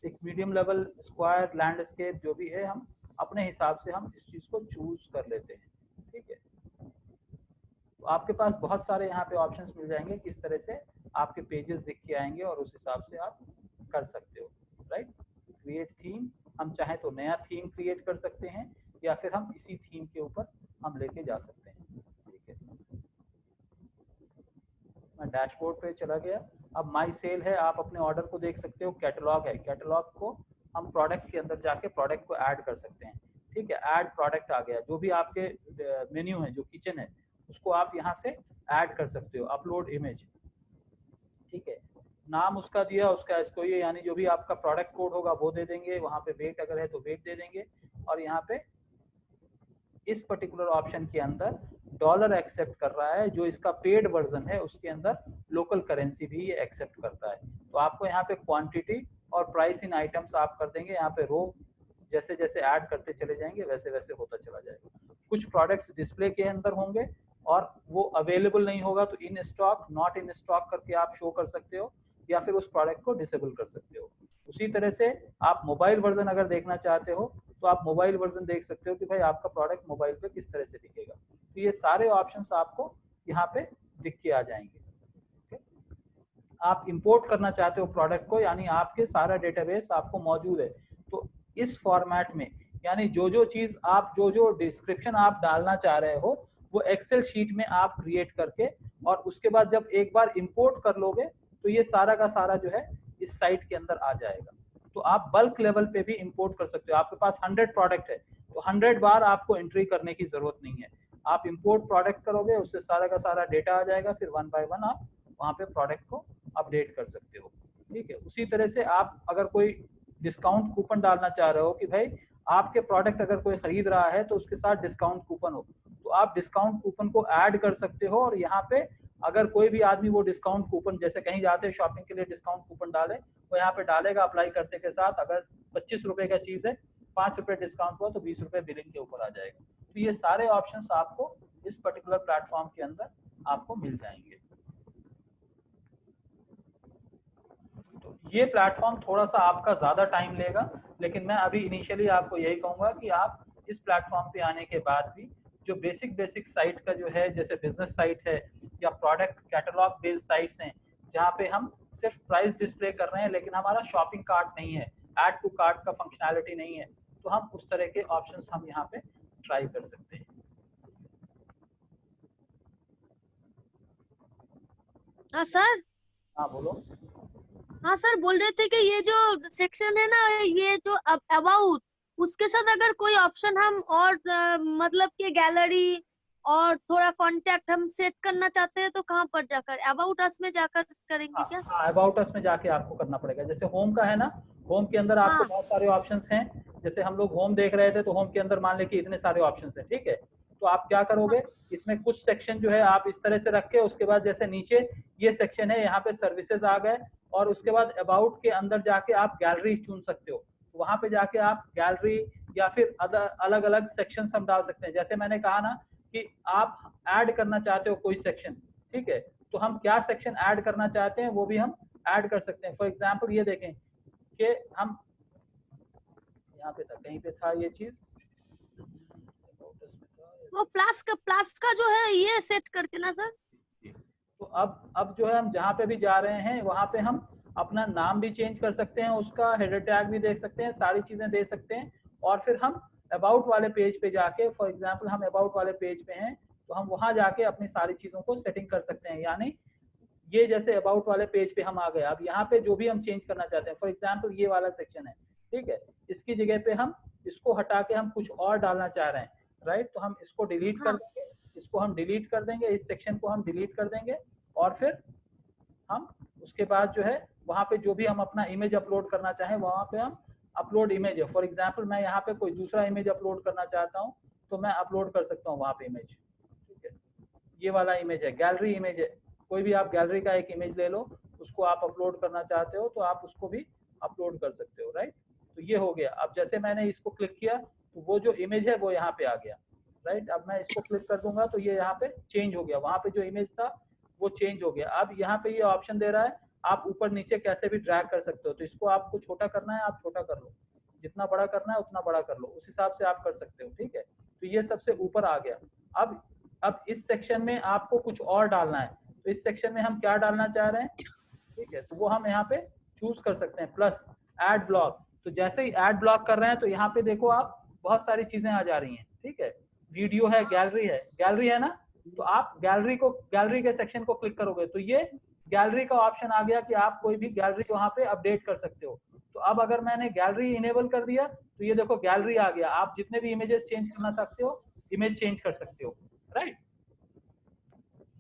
C: एक मीडियम लेवल, स्क्वायर, लैंडस्केप, जो भी है हम अपने हिसाब से हम इस चीज को चूज कर लेते हैं। ठीक है, तो आपके पास बहुत सारे यहाँ पे ऑप्शंस मिल जाएंगे, किस तरह से आपके पेजेस दिख के आएंगे और उस हिसाब से आप कर सकते हो। राइट, क्रिएट थीम, हम चाहे तो नया थीम क्रिएट कर सकते हैं या फिर हम इसी थीम के ऊपर हम लेके जा सकते हैं। ठीक है, मैं डैशबोर्ड पे चला गया। अब माई सेल है, आप अपने ऑर्डर को देख सकते हो। कैटलॉग है, कैटलॉग को हम प्रोडक्ट के अंदर जाके प्रोडक्ट को ऐड कर सकते हैं। ठीक है, ऐड प्रोडक्ट आ गया, जो भी आपके मेन्यू है, जो किचन है उसको आप यहाँ से ऐड कर सकते हो। अपलोड इमेज, ठीक है, नाम उसका दिया, उसका इसको ये, यानी जो भी आपका प्रोडक्ट कोड होगा वो दे देंगे, वहाँ पे वेट अगर है तो वेट दे देंगे। और यहाँ पे इस पर्टिकुलर ऑप्शन के अंदर डॉलर एक्सेप्ट कर रहा है, जो इसका पेड वर्जन है उसके अंदर लोकल करेंसी भी ये एक्सेप्ट करता है। तो आपको यहाँ पे क्वांटिटी और प्राइस इन आइटम्स आप कर देंगे। यहाँ पे रो जैसे जैसे ऐड करते चले जाएंगे वैसे वैसे होता चला जाएगा। कुछ प्रोडक्ट्स डिस्प्ले के अंदर होंगे और वो अवेलेबल नहीं होगा तो in stock, not in stock करके आप शो कर सकते हो या फिर उस प्रोडक्ट को डिसेबल कर सकते हो। उसी तरह से आप मोबाइल वर्जन अगर देखना चाहते हो तो आप मोबाइल वर्जन देख सकते हो कि भाई आपका प्रोडक्ट मोबाइल पे किस तरह से दिखेगा। तो ये सारे ऑप्शंस आपको यहाँ पे दिख के आ जाएंगे। आप इंपोर्ट करना चाहते हो प्रोडक्ट को, यानी आपके सारा डेटाबेस आपको मौजूद है, तो इस फॉर्मेट में यानी जो जो चीज आप जो डिस्क्रिप्शन आप डालना चाह रहे हो वो एक्सेल शीट में आप क्रिएट करके और उसके बाद जब एक बार इंपोर्ट कर लोगे तो ये सारा का सारा जो है इस साइट के अंदर आ जाएगा। तो आप बल्क लेवल पे भी इंपोर्ट कर सकते हो। आपके पास 100 प्रोडक्ट है तो 100 बार आपको एंट्री करने की जरूरत नहीं है। आप इंपोर्ट प्रोडक्ट करोगे, उससे सारा का सारा डेटा आ जाएगा, फिर 1 बाय 1 आप वहाँ पे प्रोडक्ट को अपडेट कर सकते हो। ठीक है, उसी तरह से आप अगर कोई डिस्काउंट कूपन डालना चाह रहे हो कि भाई आपके प्रोडक्ट अगर कोई खरीद रहा है तो उसके साथ डिस्काउंट कूपन हो, तो आप डिस्काउंट कूपन को ऐड कर सकते हो। और यहाँ पे अगर कोई भी आदमी वो डिस्काउंट कूपन, जैसे कहीं जाते हैं शॉपिंग के लिए, डिस्काउंट कूपन डाले, वो यहाँ पे डालेगा अप्लाई करते के साथ। अगर 25 रुपए का चीज है, 5 रुपए डिस्काउंट हुआ तो 20 रुपए बिलिंग के ऊपर आ जाएगा। तो ये सारे ऑप्शंस आपको इस पर्टिकुलर प्लेटफॉर्म के अंदर आपको मिल जाएंगे। तो ये प्लेटफॉर्म थोड़ा सा आपका ज्यादा टाइम लेगा, लेकिन मैं अभी इनिशियली आपको यही कहूंगा कि आप इस प्लेटफॉर्म पे आने के बाद भी जो बेसिक साइट का जो है, जैसे बिजनेस साइट है या प्रोडक्ट कैटलॉग बेस्ड साइट्स हैं, जहाँ पे हम सिर्फ प्राइस डिस्प्ले कर रहे हैं लेकिन हमारा शॉपिंग कार्ट नहीं है, ऐड टू कार्ट का फंक्शनैलिटी नहीं है, तो हम उस तरह के ऑप्शंस हम यहाँ पे ट्राई कर सकते हैं।
D: हाँ सर।
C: हाँ बोलो।
D: हाँ सर, बोल रहे थे कि ये जो सेक्शन है ना, ये जो अबाउट, उसके साथ अगर कोई ऑप्शन हम और मतलब कि गैलरी और थोड़ा कांटेक्ट हम सेट करना चाहते हैं तो कहाँ पर जाकर, अबाउट अस में जाकर करेंगे क्या?
C: हाँ, अबाउट अस में जाके आपको करना पड़ेगा। जैसे होम का है ना, होम के अंदर आपको
D: हाँ
C: बहुत सारे ऑप्शंस हैं। जैसे हम लोग होम देख रहे थे तो होम के अंदर मान ले कि इतने सारे ऑप्शंस हैं, ठीक है। तो आप क्या करोगे, इसमें कुछ सेक्शन जो है आप इस तरह से रख के, उसके बाद जैसे नीचे ये सेक्शन है, यहाँ पे सर्विसेज आ गए, और उसके बाद अबाउट के अंदर जाके आप गैलरी चुन सकते हो। वहां पे जाके आप गैलरी या फिर अलग अलग सेक्शन हम डाल सकते हैं। जैसे मैंने कहा ना कि आप ऐड करना चाहते हो कोई सेक्शन, ठीक है, तो हम क्या सेक्शन ऐड करना चाहते हैं वो भी हम ऐड कर सकते हैं। फॉर एग्जांपल ये देखें कि हम यहाँ पे था, कहीं पे था ये चीज,
D: वो प्लस का जो है ये सेट करके ना सर।
C: तो अब जो है हम जहाँ पे भी जा रहे हैं वहां पे हम अपना नाम भी चेंज कर सकते हैं, उसका हेडर टैग भी देख सकते हैं, सारी चीजें दे सकते हैं। और फिर हम अबाउट वाले पेज पे जाके, फॉर एग्जांपल हम अबाउट वाले पेज पे हैं तो हम वहां जाके अपनी सारी चीजों को सेटिंग कर सकते हैं। यानी ये जैसे अबाउट वाले पेज पे हम आ गए, अब यहाँ पे जो भी हम चेंज करना चाहते हैं, फॉर एग्जांपल ये वाला सेक्शन है, ठीक है, इसकी जगह पे हम इसको हटा के हम कुछ और डालना चाह रहे हैं, राइट, तो हम इसको डिलीट कर देंगे, इसको हम डिलीट कर देंगे, इस सेक्शन को हम डिलीट कर देंगे। और फिर हम उसके बाद जो है वहाँ पे जो भी हम अपना इमेज अपलोड करना चाहें वहाँ पे हम अपलोड इमेज है, फॉर एग्जांपल मैं यहाँ पे कोई दूसरा इमेज अपलोड करना चाहता हूँ तो मैं अपलोड कर सकता हूँ वहाँ पे इमेज, ठीक है। ये वाला इमेज है, गैलरी इमेज है, कोई भी आप गैलरी का एक इमेज ले लो, उसको आप अपलोड करना चाहते हो तो आप उसको भी अपलोड कर सकते हो, राइट। तो ये हो गया। अब जैसे मैंने इसको क्लिक किया तो वो जो इमेज है वो यहाँ पे आ गया, राइट। अब मैं इसको क्लिक कर दूंगा तो ये यहाँ पे चेंज हो गया, वहाँ पे जो इमेज था वो चेंज हो गया। अब यहाँ पे ये ऑप्शन दे रहा है आप ऊपर नीचे कैसे भी ड्रैग कर सकते हो, तो इसको आपको छोटा करना है आप छोटा कर लो, जितना बड़ा करना है उतना बड़ा कर लो, उस हिसाब से आप कर सकते हो, ठीक है। तो ये सबसे ऊपर आ गया। अब इस सेक्शन में आपको कुछ और डालना है, तो इस सेक्शन में हम क्या डालना चाह रहे हैं, ठीक है, तो वो हम यहाँ पे चूज कर सकते हैं, प्लस ऐड ब्लॉक। तो जैसे ही ऐड ब्लॉक कर रहे हैं तो यहाँ पे देखो आप बहुत सारी चीजें आ जा रही हैं, ठीक है, वीडियो है, गैलरी है ना, तो आप गैलरी के सेक्शन को क्लिक करोगे तो ये गैलरी का ऑप्शन आ गया कि आप कोई भी गैलरी वहां पे अपडेट कर सकते हो। तो अब अगर मैंने गैलरी इनेबल कर दिया तो ये देखो गैलरी आ गया, आप जितने भी इमेजेस चेंज करना सकते हो इमेज चेंज कर सकते हो, राइट।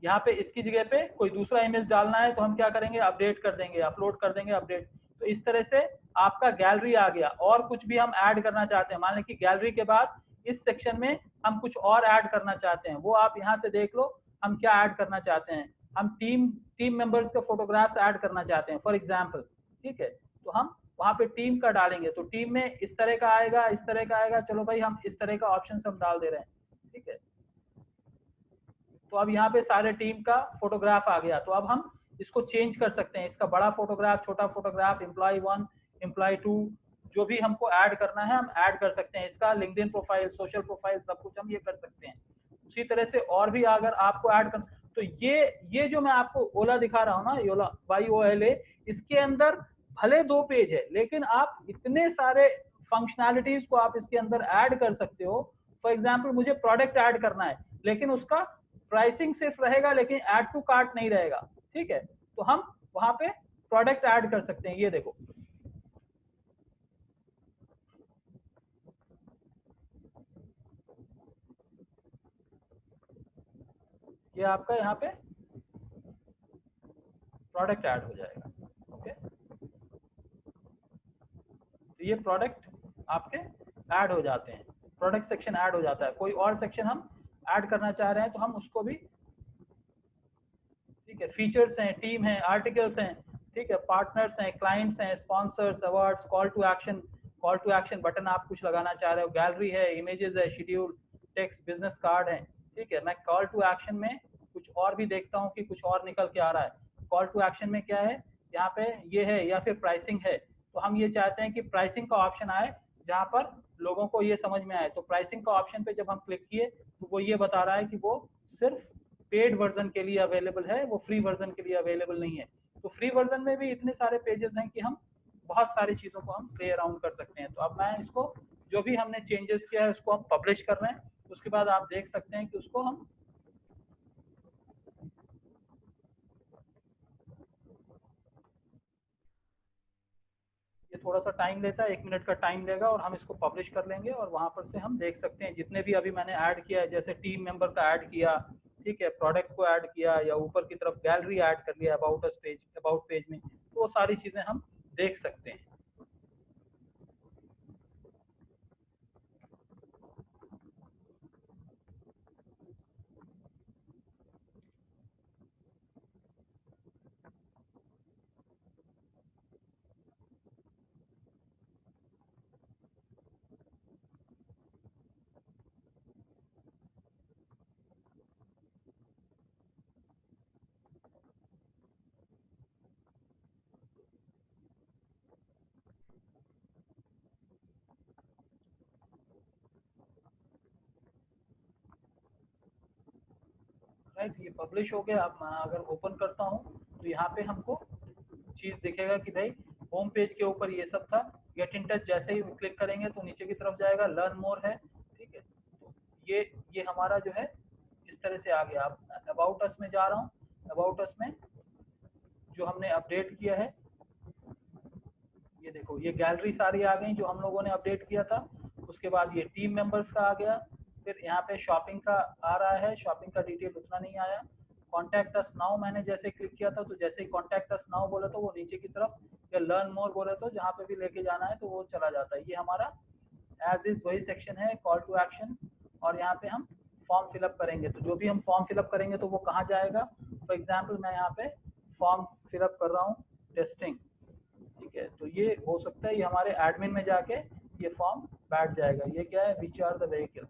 C: यहाँ पे इसकी जगह पे कोई दूसरा इमेज डालना है तो हम क्या करेंगे, अपडेट कर देंगे, अपलोड कर देंगे, अपडेट। तो इस तरह से आपका गैलरी आ गया। और कुछ भी हम ऐड करना चाहते हैं, मान लें कि गैलरी के बाद इस सेक्शन में हम कुछ और ऐड करना चाहते हैं, वो आप यहाँ से देख लो हम क्या ऐड करना चाहते हैं। हम टीम मेंबर्स के फोटोग्राफ्स ऐड करना चाहते हैं फॉर एग्जांपल, ठीक है, तो हम वहाँ पे टीम का डालेंगे तो टीम में इस तरह का आएगा, इस तरह का आएगा, चलो भाई हम इस तरह का ऑप्शन हम डाल दे रहे हैं, ठीक है। तो अब यहाँ पे सारे टीम का फोटोग्राफ आ गया। तो अब हम इसको चेंज कर सकते हैं, इसका बड़ा फोटोग्राफ, छोटा फोटोग्राफ, एम्प्लॉय 1, एम्प्लॉय 2, जो भी हमको ऐड करना है हम ऐड कर सकते हैं। इसका लिंक्डइन प्रोफाइल, सोशल प्रोफाइल, सब कुछ हम ये कर सकते हैं। उसी तरह से और भी अगर आपको ऐड कर, तो ये जो मैं आपको ओला दिखा रहा हूँ ना, योला YOLA, इसके अंदर भले 2 पेज है लेकिन आप इतने सारे फंक्शनैलिटीज को आप इसके अंदर ऐड कर सकते हो। फॉर एग्जाम्पल मुझे प्रोडक्ट ऐड करना है लेकिन उसका प्राइसिंग सिर्फ रहेगा लेकिन ऐड टू कार्ट नहीं रहेगा, ठीक है, तो हम वहां पे प्रोडक्ट ऐड कर सकते हैं। ये देखो ये आपका यहाँ पे प्रोडक्ट ऐड हो जाएगा, ओके। तो ये प्रोडक्ट आपके ऐड हो जाते हैं, प्रोडक्ट सेक्शन ऐड हो जाता है। कोई और सेक्शन हम ऐड करना चाह रहे हैं तो हम उसको भी, ठीक है, फीचर्स हैं, टीम है, आर्टिकल्स हैं, ठीक है, पार्टनर्स हैं, क्लाइंट्स हैं, sponsors, awards, call to action button आप कुछ लगाना चाह रहे हो, गैलरी है, इमेजेस है, शेड्यूल, टेक्स्ट, बिजनेस कार्ड है, ठीक है। मैं कॉल टू एक्शन में कुछ और भी देखता हूँ कि कुछ और निकल के आ रहा है। कॉल टू एक्शन में क्या है, यहाँ पे ये है, या फिर प्राइसिंग है, तो हम ये चाहते हैं कि प्राइसिंग का ऑप्शन आए जहाँ पर लोगों को ये समझ में आए। तो प्राइसिंग का ऑप्शन पे जब हम क्लिक किए तो वो ये बता रहा है कि वो सिर्फ पेड वर्जन के लिए अवेलेबल है, वो फ्री वर्जन के लिए अवेलेबल नहीं है। तो फ्री वर्जन में भी इतने सारे पेजेस हैं कि हम बहुत सारी चीजों को हम प्ले अराउंड कर सकते हैं। तो अब मैं इसको जो भी हमने चेंजेस किया है उसको हम पब्लिश कर रहे हैं, उसके बाद आप देख सकते हैं कि उसको हम ये थोड़ा सा टाइम लेता है, 1 मिनट का टाइम लेगा और हम इसको पब्लिश कर लेंगे और वहां पर से हम देख सकते हैं जितने भी अभी मैंने ऐड किया है, जैसे टीम मेंबर का ऐड किया, ठीक है, प्रोडक्ट को ऐड किया, या ऊपर की तरफ गैलरी ऐड कर लिया about us page, about page में, तो वो सारी चीजें हम देख सकते हैं। राइट, ये पब्लिश हो गया। अब मैं अगर ओपन करता हूँ तो यहाँ पे हमको चीज दिखेगा कि भाई होम पेज के ऊपर ये सब था, गेट इन टच जैसे ही क्लिक करेंगे तो नीचे की तरफ जाएगा, लर्न मोर है, ठीक है। तो ये हमारा जो है इस तरह से आ गया। अब अबाउट अस में जा रहा हूँ, अबाउट अस में जो हमने अपडेट किया है, ये देखो ये गैलरी सारी आ गई जो हम लोगों ने अपडेट किया था। उसके बाद ये टीम मेंबर्स का आ गया, फिर यहाँ पे शॉपिंग का आ रहा है, शॉपिंग का डिटेल उतना नहीं आया। कॉन्टैक्ट अस नाउ मैंने जैसे क्लिक किया था तो जैसे ही कॉन्टैक्ट अस नाउ बोला तो वो नीचे की तरफ, या लर्न मोर बोले तो जहाँ पे भी लेके जाना है तो वो चला जाता है। ये हमारा एज इज वही सेक्शन है, कॉल टू एक्शन, और यहाँ पे हम फॉर्म फिलअप करेंगे। तो जो भी हम फॉर्म फिलअप करेंगे तो वो कहाँ जाएगा, फॉर एग्जाम्पल मैं यहाँ पे फॉर्म फिलअप कर रहा हूँ टेस्टिंग, ठीक है। तो ये हो सकता है ये हमारे एडमिन में जाके ये फॉर्म बैठ जाएगा। ये क्या है, which are the vehicle,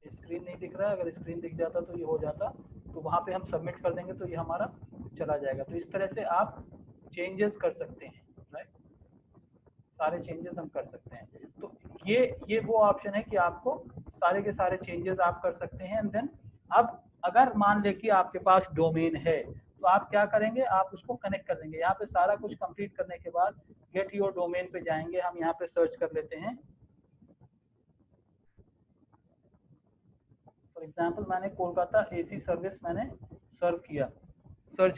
C: screen नहीं दिख रहा है, अगर स्क्रीन दिख जाता तो ये हो जाता, तो वहाँ पे हम सबमिट कर देंगे तो ये हमारा चला जाएगा। तो इस तरह से आप चेंजेस कर सकते हैं, राइट, सारे चेंजेस हम कर सकते हैं। तो ये वो ऑप्शन है कि आपको सारे के सारे चेंजेस आप कर सकते हैं। एंड देन अब अगर मान ले कि आपके पास डोमेन है तो आप क्या करेंगे, आप उसको कनेक्ट कर देंगे। यहाँ पे सारा कुछ कंप्लीट करने के बाद गेट योर डोमेन पे जाएंगे, हम यहाँ पे सर्च कर लेते हैं। फॉर एग्जाम्पल मैंने कोलकाता एसी सर्विस मैंने सर्च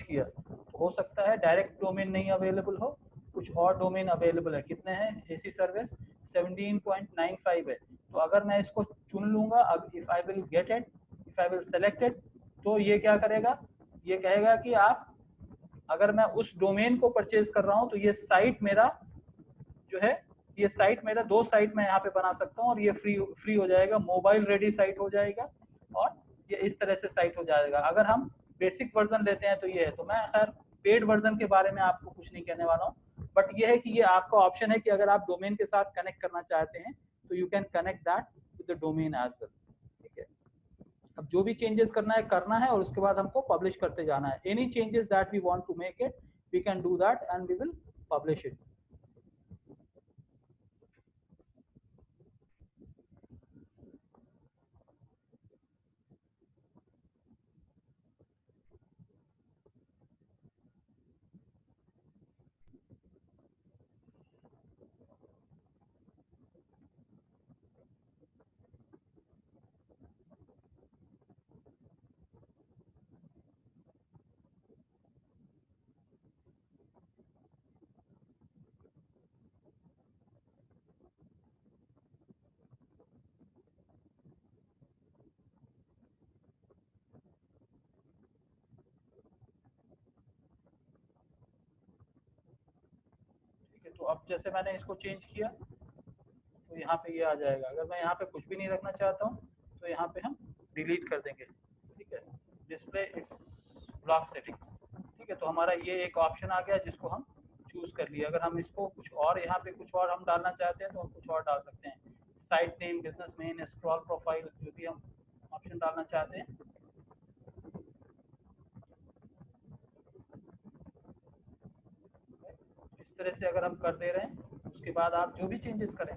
C: किया, तो हो सकता है डायरेक्ट डोमेन नहीं अवेलेबल हो, कुछ और डोमेन अवेलेबल है। कितने हैं, एसी सर्विस 17.95 है। तो अगर मैं इसको चुन लूंगा, if I will get it, if I will select it, तो ये क्या करेगा, ये कहेगा कि आप, अगर मैं उस डोमेन को परचेज कर रहा हूँ तो ये साइट मेरा जो है, ये साइट मेरा 2 साइट मैं यहाँ पे बना सकता हूँ और ये फ्री हो जाएगा, मोबाइल रेडी साइट हो जाएगा और ये इस तरह से साइट हो जाएगा। अगर हम बेसिक वर्जन लेते हैं तो ये है। तो मैं खैर पेड वर्जन के बारे में आपको कुछ नहीं कहने वाला हूँ, बट ये है कि ये आपका ऑप्शन है कि अगर आप डोमेन के साथ कनेक्ट करना चाहते हैं तो you can connect that with the domain as well, ठीक है। अब जो भी चेंजेस करना है और उसके बाद हमको पब्लिश करते जाना है। Any changes that we want to make it, we can do that and we will publish it. तो अब जैसे मैंने इसको चेंज किया तो यहाँ पे ये आ जाएगा। अगर मैं यहाँ पे कुछ भी नहीं रखना चाहता हूँ तो यहाँ पे हम डिलीट कर देंगे, ठीक है, डिस्प्ले इट्स ब्लॉक सेटिंग्स, ठीक है। तो हमारा ये एक ऑप्शन आ गया जिसको हम चूज कर लिया। अगर हम इसको कुछ और यहाँ पे कुछ और हम डालना चाहते हैं तो हम कुछ और डाल सकते हैं, site name, business main, scroll profile, जो भी हम ऑप्शन डालना चाहते हैं। इस तरह से अगर हम कर दे रहे हैं उसके बाद आप जो भी चेंजेस करें,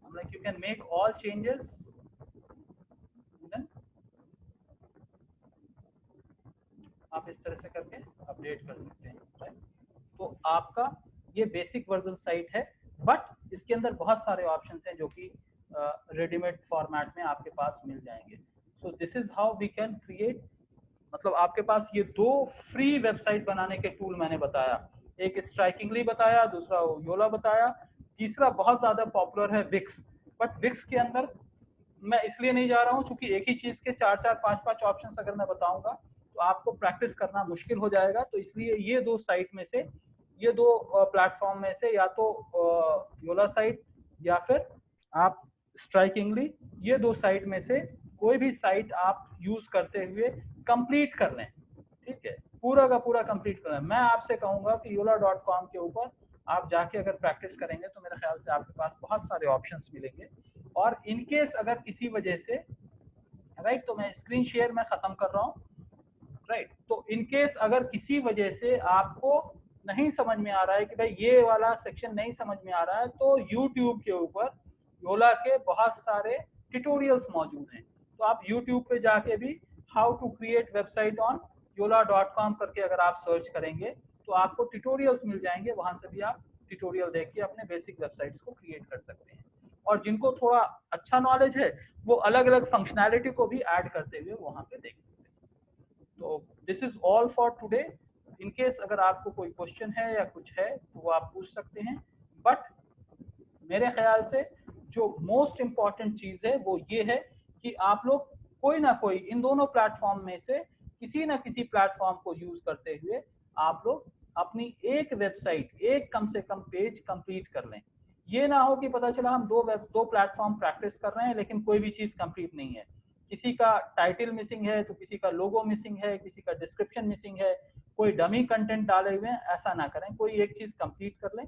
C: हम like you can make all changes, आप इस तरह से करके अपडेट कर सकते हैं, राइट। तो आपका ये बेसिक वर्जन साइट है, बट इसके अंदर बहुत सारे ऑप्शन हैं जो कि रेडीमेड फॉर्मेट में आपके पास मिल जाएंगे। So this is how we can create, मतलब आपके पास ये दो फ्री वेबसाइट बनाने के टूल मैंने बताया, एक स्ट्राइकिंगली बताया, दूसरा योला बताया, तीसरा बहुत ज्यादा पॉपुलर है विक्स। बट विक्स के अंदर मैं इसलिए नहीं जा रहा हूँ क्योंकि एक ही चीज के 4-4, 5-5 ऑप्शंस अगर मैं बताऊंगा तो आपको प्रैक्टिस करना मुश्किल हो जाएगा। तो इसलिए ये दो साइट में से, ये दो प्लेटफॉर्म में से, या तो योला साइट या फिर आप स्ट्राइकिंगली, ये दो साइट में से कोई भी साइट आप यूज करते हुए कंप्लीट कर लें। ठीक है, पूरा का पूरा कंप्लीट कर लें। मैं आपसे कहूंगा कि yola.com के ऊपर आप जाके अगर प्रैक्टिस करेंगे तो मेरे ख्याल से आपके पास बहुत सारे ऑप्शंस मिलेंगे। और इनकेस अगर किसी वजह से, राइट, तो मैं स्क्रीन शेयर में खत्म कर रहा हूँ, राइट, तो इनकेस अगर किसी वजह से आपको नहीं समझ में आ रहा है कि भाई ये वाला सेक्शन नहीं समझ में आ रहा है, तो यूट्यूब के ऊपर योला के बहुत सारे ट्यूटोरियल्स मौजूद हैं। तो आप यूट्यूब पे जाके भी how to create website on yola.com करके अगर आप सर्च करेंगे तो आपको ट्यूटोरियल्स मिल जाएंगे, वहां से भी आप ट्यूटोरियल देख के अपने बेसिक वेबसाइट्स को क्रिएट कर सकते हैं। और जिनको थोड़ा अच्छा नॉलेज है वो अलग अलग फंक्शनैलिटी को भी ऐड करते हुए वहां पे देख सकते हैं। तो this is all for today. In case अगर आपको कोई क्वेश्चन है या कुछ है तो वो आप पूछ सकते हैं। बट मेरे ख्याल से जो मोस्ट इम्पॉर्टेंट चीज है वो ये है कि आप लोग कोई ना कोई इन दोनों प्लेटफॉर्म में से किसी ना किसी प्लेटफॉर्म को यूज करते हुए आप लोग अपनी एक वेबसाइट, एक कम से कम पेज कंप्लीट कर लें। ये ना हो कि पता चला हम दो प्लेटफॉर्म प्रैक्टिस कर रहे हैं लेकिन कोई भी चीज कंप्लीट नहीं है। किसी का टाइटल मिसिंग है तो किसी का लोगो मिसिंग है, किसी का डिस्क्रिप्शन मिसिंग है, कोई डमी कंटेंट डाले हुए हैं। ऐसा ना करें, कोई एक चीज कंप्लीट कर लें।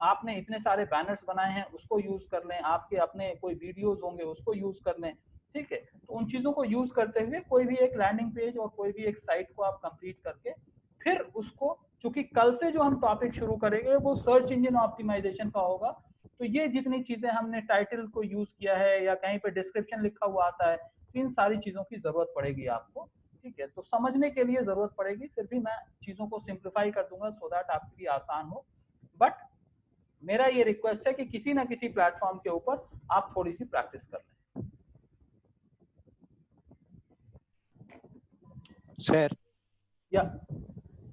C: आपने इतने सारे बैनर्स बनाए हैं उसको यूज कर लें, आपके अपने कोई वीडियोस होंगे उसको यूज कर लें। ठीक है, तो उन चीजों को यूज करते हुए कोई भी एक लैंडिंग पेज और कोई भी एक साइट को आप कंप्लीट करके फिर उसको, चूंकि कल से जो हम टॉपिक शुरू करेंगे वो सर्च इंजन ऑप्टिमाइजेशन का होगा, तो ये जितनी चीजें हमने टाइटल को यूज किया है या कहीं पे डिस्क्रिप्शन लिखा हुआ आता है, तो इन सारी चीजों की जरूरत पड़ेगी आपको। ठीक है, तो समझने के लिए जरूरत पड़ेगी, फिर भी मैं चीजों को सिंप्लीफाई कर दूंगा सो दैट आपके लिए आसान हो। बट मेरा ये रिक्वेस्ट है कि किसी ना किसी प्लेटफॉर्म के ऊपर आप थोड़ी सी प्रैक्टिस कर लें।
E: सर,
C: या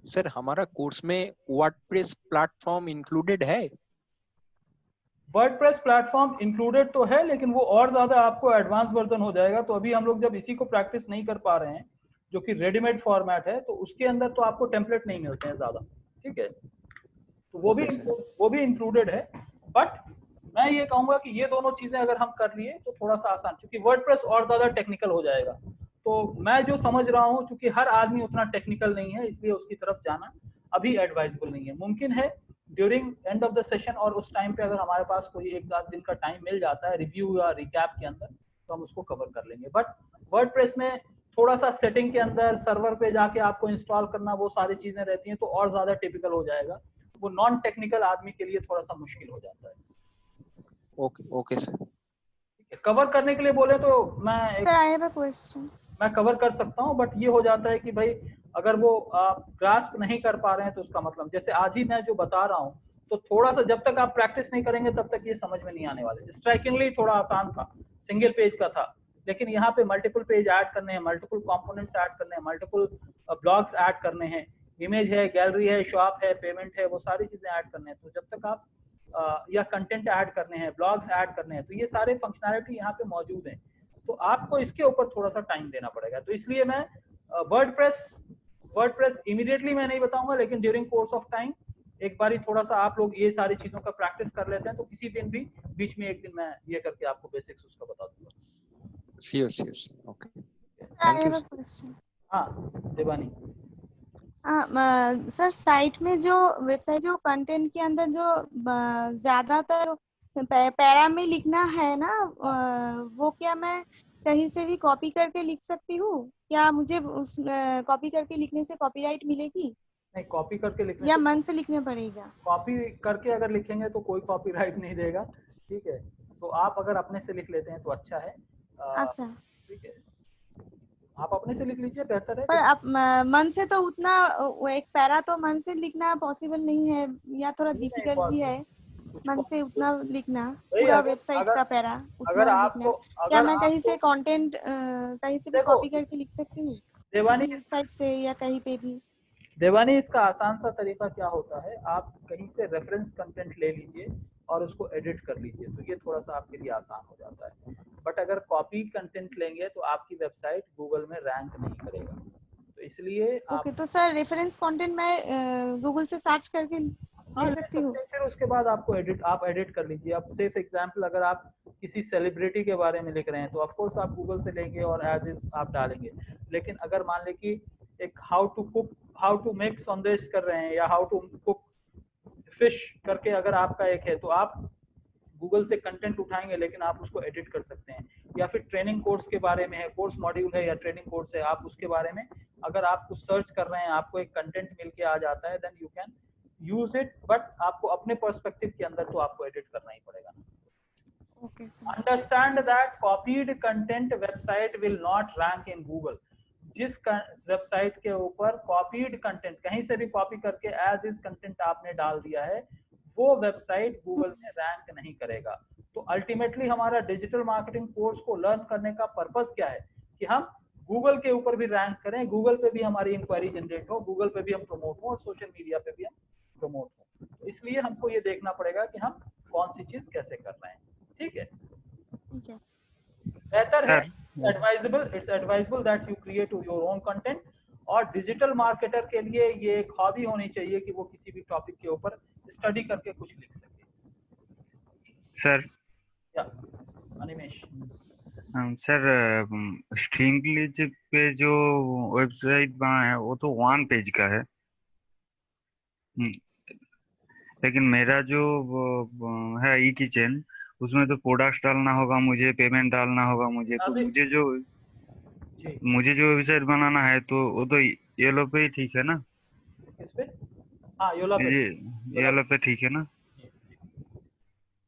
E: सर हमारा कोर्स में वर्डप्रेस प्लेटफॉर्म इंक्लूडेड है?
C: वर्डप्रेस प्लेटफॉर्म इंक्लूडेड तो है लेकिन वो और ज्यादा आपको एडवांस वर्जन हो जाएगा। तो अभी हम लोग जब इसी को प्रैक्टिस नहीं कर पा रहे हैं जो कि रेडीमेड फॉर्मेट है, तो उसके अंदर तो आपको टेम्पलेट नहीं मिलते हैं ज्यादा। ठीक है, तो वो भी इंक्लूडेड है। बट मैं ये कहूंगा कि ये दोनों चीजें अगर हम कर लिए तो थोड़ा सा आसान, क्योंकि वर्डप्रेस और ज्यादा टेक्निकल हो जाएगा। तो मैं जो समझ रहा हूँ, क्योंकि हर आदमी उतना टेक्निकल नहीं है, इसलिए उसकी तरफ जाना अभी एडवाइजेबल नहीं है। मुमकिन है during end of the session और उस टाइम पे अगर हमारे पास कोई 1-2 दिन का टाइम मिल जाता है रिव्यू या रिकैप के अंदर, तो हम उसको कवर कर लेंगे। बट वर्डप्रेस में थोड़ा सा सेटिंग के अंदर सर्वर पे जाके आपको इंस्टॉल करना, वो सारी चीजें रहती हैं, तो और ज्यादा टिपिकल हो जाएगा। वो नॉन टेक्निकल आदमी के लिए थोड़ा सा मुश्किल हो जाता है।
E: Okay sir.
C: कवर करने के लिए बोले तो मैं कवर कर सकता हूँ, बट ये हो जाता है कि भाई अगर वो आप ग्रास्प नहीं कर पा रहे हैं तो उसका मतलब, जैसे आज ही मैं जो बता रहा हूँ, तो थोड़ा सा जब तक आप प्रैक्टिस नहीं करेंगे तब तक ये समझ में नहीं आने वाले। स्ट्राइकिंगली थोड़ा आसान था, सिंगल पेज का था, लेकिन यहाँ पे मल्टीपल पेज ऐड करने हैं, मल्टीपल कंपोनेंट्स ऐड करने हैं, मल्टीपल ब्लॉक्स ऐड करने हैं, इमेज है, गैलरी है, शॉप है, पेमेंट है, वो सारी चीजें ऐड करने हैं। तो जब तक आप या कंटेंट ऐड करने हैं, ब्लॉग्स ऐड करने हैं, तो ये सारे फंक्शनैलिटी यहाँ पे मौजूद हैं। तो आपको इसके ऊपर थोड़ा सा टाइम देना पड़ेगा। तो इसलिए मैं वर्डप्रेस इमीडिएटली मैं नहीं बताऊंगा, लेकिन ड्यूरिंग कोर्स ऑफ टाइम एक बारी थोड़ा सा आप लोग ये सारी चीजों का प्रैक्टिस कर लेते हैं, तो किसी दिन भी बीच में एक दिन मैं ये करके आपको बेसिक्स उसका बता दूंगा।
E: Sure okay.
C: हाँ देवानी।
J: सर साइट में जो वेबसाइट जो कंटेंट के अंदर जो ज्यादातर पैरा में लिखना है ना, वो क्या मैं कहीं से भी कॉपी करके लिख सकती हूँ? क्या मुझे उस कॉपी करके लिखने से कॉपीराइट मिलेगी?
C: नहीं, कॉपी करके लिखने
J: या मन से लिखना पड़ेगा?
C: कॉपी करके अगर लिखेंगे तो कोई कॉपीराइट नहीं देगा। ठीक है, तो आप अगर अपने से लिख लेते हैं तो अच्छा है।
J: अच्छा
C: ठीक है, आप अपने से लिख लीजिए, बेहतर है।
J: पर अब मन से तो उतना एक पैरा तो मन से लिखना पॉसिबल नहीं है, या थोड़ा डिफिकल्ट भी है। मन से उतना लिखना,
C: वही
J: पूरा
C: अगर
J: वेबसाइट
C: अगर
J: का पैरा
C: अगर
J: उतना
C: आपको
J: लिखना। क्या
C: अगर
J: मैं कहीं से
C: आपको
J: कंटेंट कहीं से भी
C: देखो
J: कॉपी करके लिख सकती हूँ
C: देवानी,
J: अपनी वेबसाइट से या कहीं पे भी?
C: देवानी इसका आसान सा तरीका क्या होता है, आप कहीं से रेफरेंस कंटेंट ले लीजिए और उसको एडिट कर लीजिए, तो ये थोड़ा सा आपके लिए आसान हो जाता है। बट अगर कॉपी कंटेंट लेंगे तो आपकी वेबसाइट गूगल में रैंक नहीं करेगा, तो इसलिए आप
J: ओके, तो सर रेफरेंस कंटेंट मैं गूगल से सर्च करके
C: हाँ
J: ले
C: ले
J: सकती
C: सकते
J: हूँ?
C: हैं। फिर उसके बाद आपको आप एडिट कर लीजिए। आप सिर्फ एग्जांपल अगर आप किसी सेलिब्रिटी के बारे में लिख रहे हैं तो ऑफ कोर्स आप गूगल से लेंगे और एज इज आप डालेंगे। लेकिन अगर मान लें कि एक हाउ टू मेक संदेश कर रहे हैं या हाउ टू कुक फिश करके अगर आपका एक है, तो आप गूगल से कंटेंट उठाएंगे लेकिन आप उसको एडिट कर सकते हैं। या फिर ट्रेनिंग कोर्स के बारे में है, कोर्स मॉड्यूल है या ट्रेनिंग कोर्स है, आप उसके बारे में अगर आप कुछ सर्च कर रहे हैं, आपको एक कंटेंट मिल के आ जाता है, then you can use it. But आपको अपने पर्सपेक्टिव के अंदर तो आपको एडिट करना ही पड़ेगा।
J: Okay sir.
C: Understand that copied content website will not rank in Google. जिस वेबसाइट के ऊपर कॉपीड कंटेंट कहीं से भी कॉपी करके एज इज कंटेंट आपने डाल दिया है, वो वेबसाइट गूगल में रैंक नहीं करेगा। तो अल्टीमेटली हमारा डिजिटल मार्केटिंग कोर्स को लर्न करने का पर्पस क्या है कि हम गूगल के ऊपर भी रैंक करें, गूगल पे भी हमारी इंक्वायरी जनरेट हो, गूगल पे भी हम प्रमोट हो और सोशल मीडिया पे भी हम प्रमोट हो। तो इसलिए हमको ये देखना पड़ेगा कि हम कौन सी चीज कैसे कर रहे हैं। ठीक है,
J: ठीक है
C: बेहतर है,
I: sir
C: it's advisable that you create your own content. और डिजिटल मार्केटर के लिए ये एक हॉबी होनी चाहिए कि वो किसी भी टॉपिक के ऊपर स्टडी करके कुछ लिख सके।
I: सर
C: या अनिमेश,
I: सर स्ट्रिंगलीज पे जो वेबसाइट बना है वो तो वन पेज का है। लेकिन मेरा जो है ई किचन, उसमें तो प्रोडक्ट्स डालना होगा मुझे, पेमेंट डालना होगा मुझे, तो
C: अभी जी
I: मुझे जो वेबसाइट बनाना है तो वो तो येलो पे ही ठीक है ना?
C: किस पे? हाँ योला पे,
I: ये
C: योला
I: येलो पे ठीक है ना?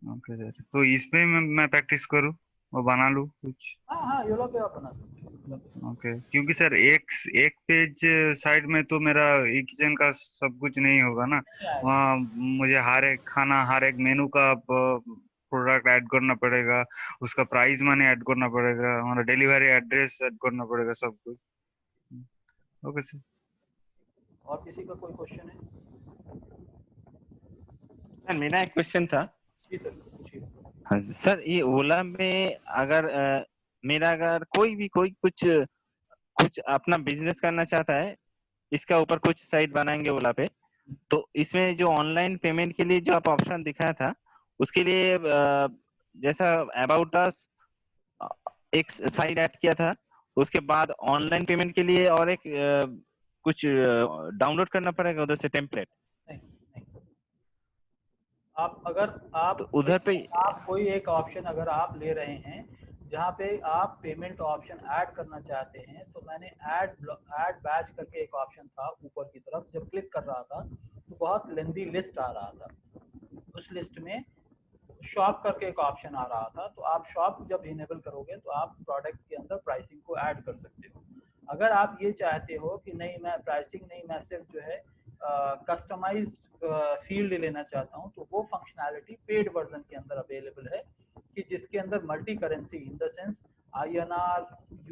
I: ओके सर, तो इस पे मैं प्रैक्टिस करूँ और बना लूँ कुछ?
C: हाँ हाँ योला पे आप बना सकते हैं।
I: ओके, क्योंकि सर एक एक पेज साइड में तो मेरा ई किचन का सब कुछ नहीं होगा ना। वहाँ मुझे हर एक खाना, हर एक मेनू का प्रोडक्ट ऐड करना पड़ेगा, उसका प्राइस मनी ऐड करना पड़ेगा, हमारा डिलीवरी एड्रेस ऐड करना पड़ेगा, सब कुछ। Okay sir.
C: और किसी का कोई क्वेश्चन है?
A: सर मेरा एक क्वेश्चन था।
C: जी सर पूछिए।
A: हाँ, सर ये ओला में अगर मेरा अगर कोई कुछ अपना बिजनेस करना चाहता है, इसका ऊपर कुछ साइट बनाएंगे ओला पे, तो इसमें जो ऑनलाइन पेमेंट के लिए जो आप ऑप्शन दिखाया था, उसके लिए जैसा अबाउट अस एक साइट ऐड किया था, उसके बाद ऑनलाइन पेमेंट के लिए और एक कुछ डाउनलोड करना पड़ेगा उधर से टेम्पलेट?
C: नहीं नहीं, आप अगर आप
A: तो उधर पे
C: आप कोई एक ऑप्शन अगर आप ले रहे हैं जहाँ पे आप पेमेंट ऑप्शन ऐड करना चाहते हैं, तो मैंने ऐड बैच करके एक ऑप्शन था ऊपर की तरफ, जब क्लिक कर रहा था तो बहुत लेंदी लिस्ट आ रहा था। उस लिस्ट में शॉप करके एक ऑप्शन आ रहा था, तो आप शॉप जब इनेबल करोगे तो आप प्रोडक्ट के अंदर प्राइसिंग को ऐड कर सकते हो। अगर आप ये चाहते हो कि नहीं मैं प्राइसिंग नहीं, मैं सिर्फ जो है कस्टमाइज्ड फील्ड लेना चाहता हूँ, तो वो फंक्शनैलिटी पेड वर्जन के अंदर अवेलेबल है कि जिसके अंदर multi currency in the sense INR,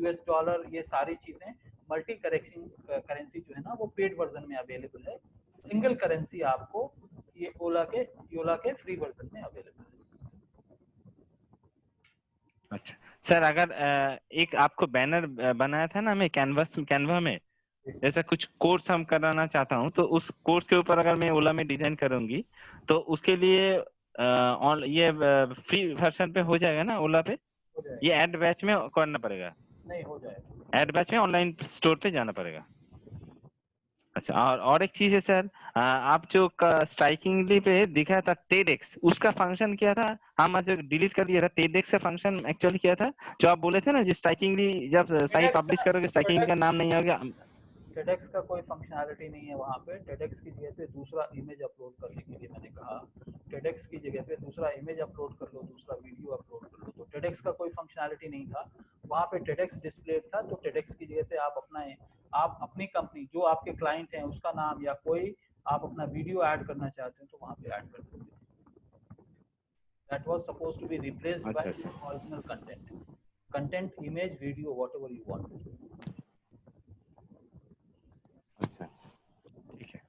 C: US dollar, ये सारी चीजें मल्टी करेंसी जो है ना वो पेड वर्जन में अवेलेबल है। सिंगल करेंसी आपको ये योला के फ्री वर्जन में अवेलेबल है।
A: अच्छा सर, अगर एक आपको बैनर बनाया था ना मैं कैनवा में, जैसा कुछ कोर्स हम कराना चाहता हूँ, तो उस कोर्स के ऊपर अगर मैं ओला में डिजाइन करूंगी तो उसके लिए ये फ्री वर्जन पे हो जाएगा ना ओला पे?
C: हो जाएगा।
A: ये एड बैच में करना पड़ेगा?
C: नहीं हो जाएगा,
A: एड बैच में ऑनलाइन स्टोर पे जाना पड़ेगा। अच्छा, और एक चीज है सर, आप जो स्ट्राइकिंगली पे दिखाया था टेडेक्स, उसका फंक्शन क्या था? हम आज डिलीट कर दिया था। टेडेक्स का फंक्शन एक्चुअली क्या था जो आप बोले थे ना, जो स्ट्राइकिंगली जब साइट पब्लिश करोगे स्ट्राइकिंगली का नाम नहीं आएगा?
C: टेडेक्स का कोई फंक्शनैलिटी नहीं है वहाँ पे। टेडेक्स की जगह पे दूसरा इमेज अपलोड करने के लिए मैंने कहा, टेडेक्स की जगह पे दूसरा इमेज अपलोड कर लो, दूसरा वीडियो अपलोड कर लो। तो टेडेक्स का कोई फंक्शनैलिटी नहीं था वहाँ पे। टेडेक्स डिस्प्ले था, तो टेडेक्स की जगह पे आप अपनी कंपनी जो आपके क्लाइंट हैं उसका नाम या कोई आप अपना वीडियो ऐड करना चाहते हैं तो वहाँ पे ऐड कर सकते हैं। that was supposed to be replaced by
A: अच्छा अच्छा
C: original content, image, video, whatever you want.
A: अच्छा अच्छा ठीक है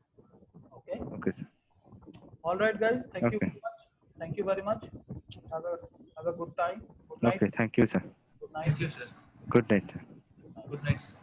C: Okay.
A: Okay sir
C: All right, guys. Thank you
A: Okay.
C: very much. Thank you very much. Have a good time. Good night.
A: Okay thank you sir
C: Good night.
H: Thank you, sir.
A: Good night sir
H: Good night, sir.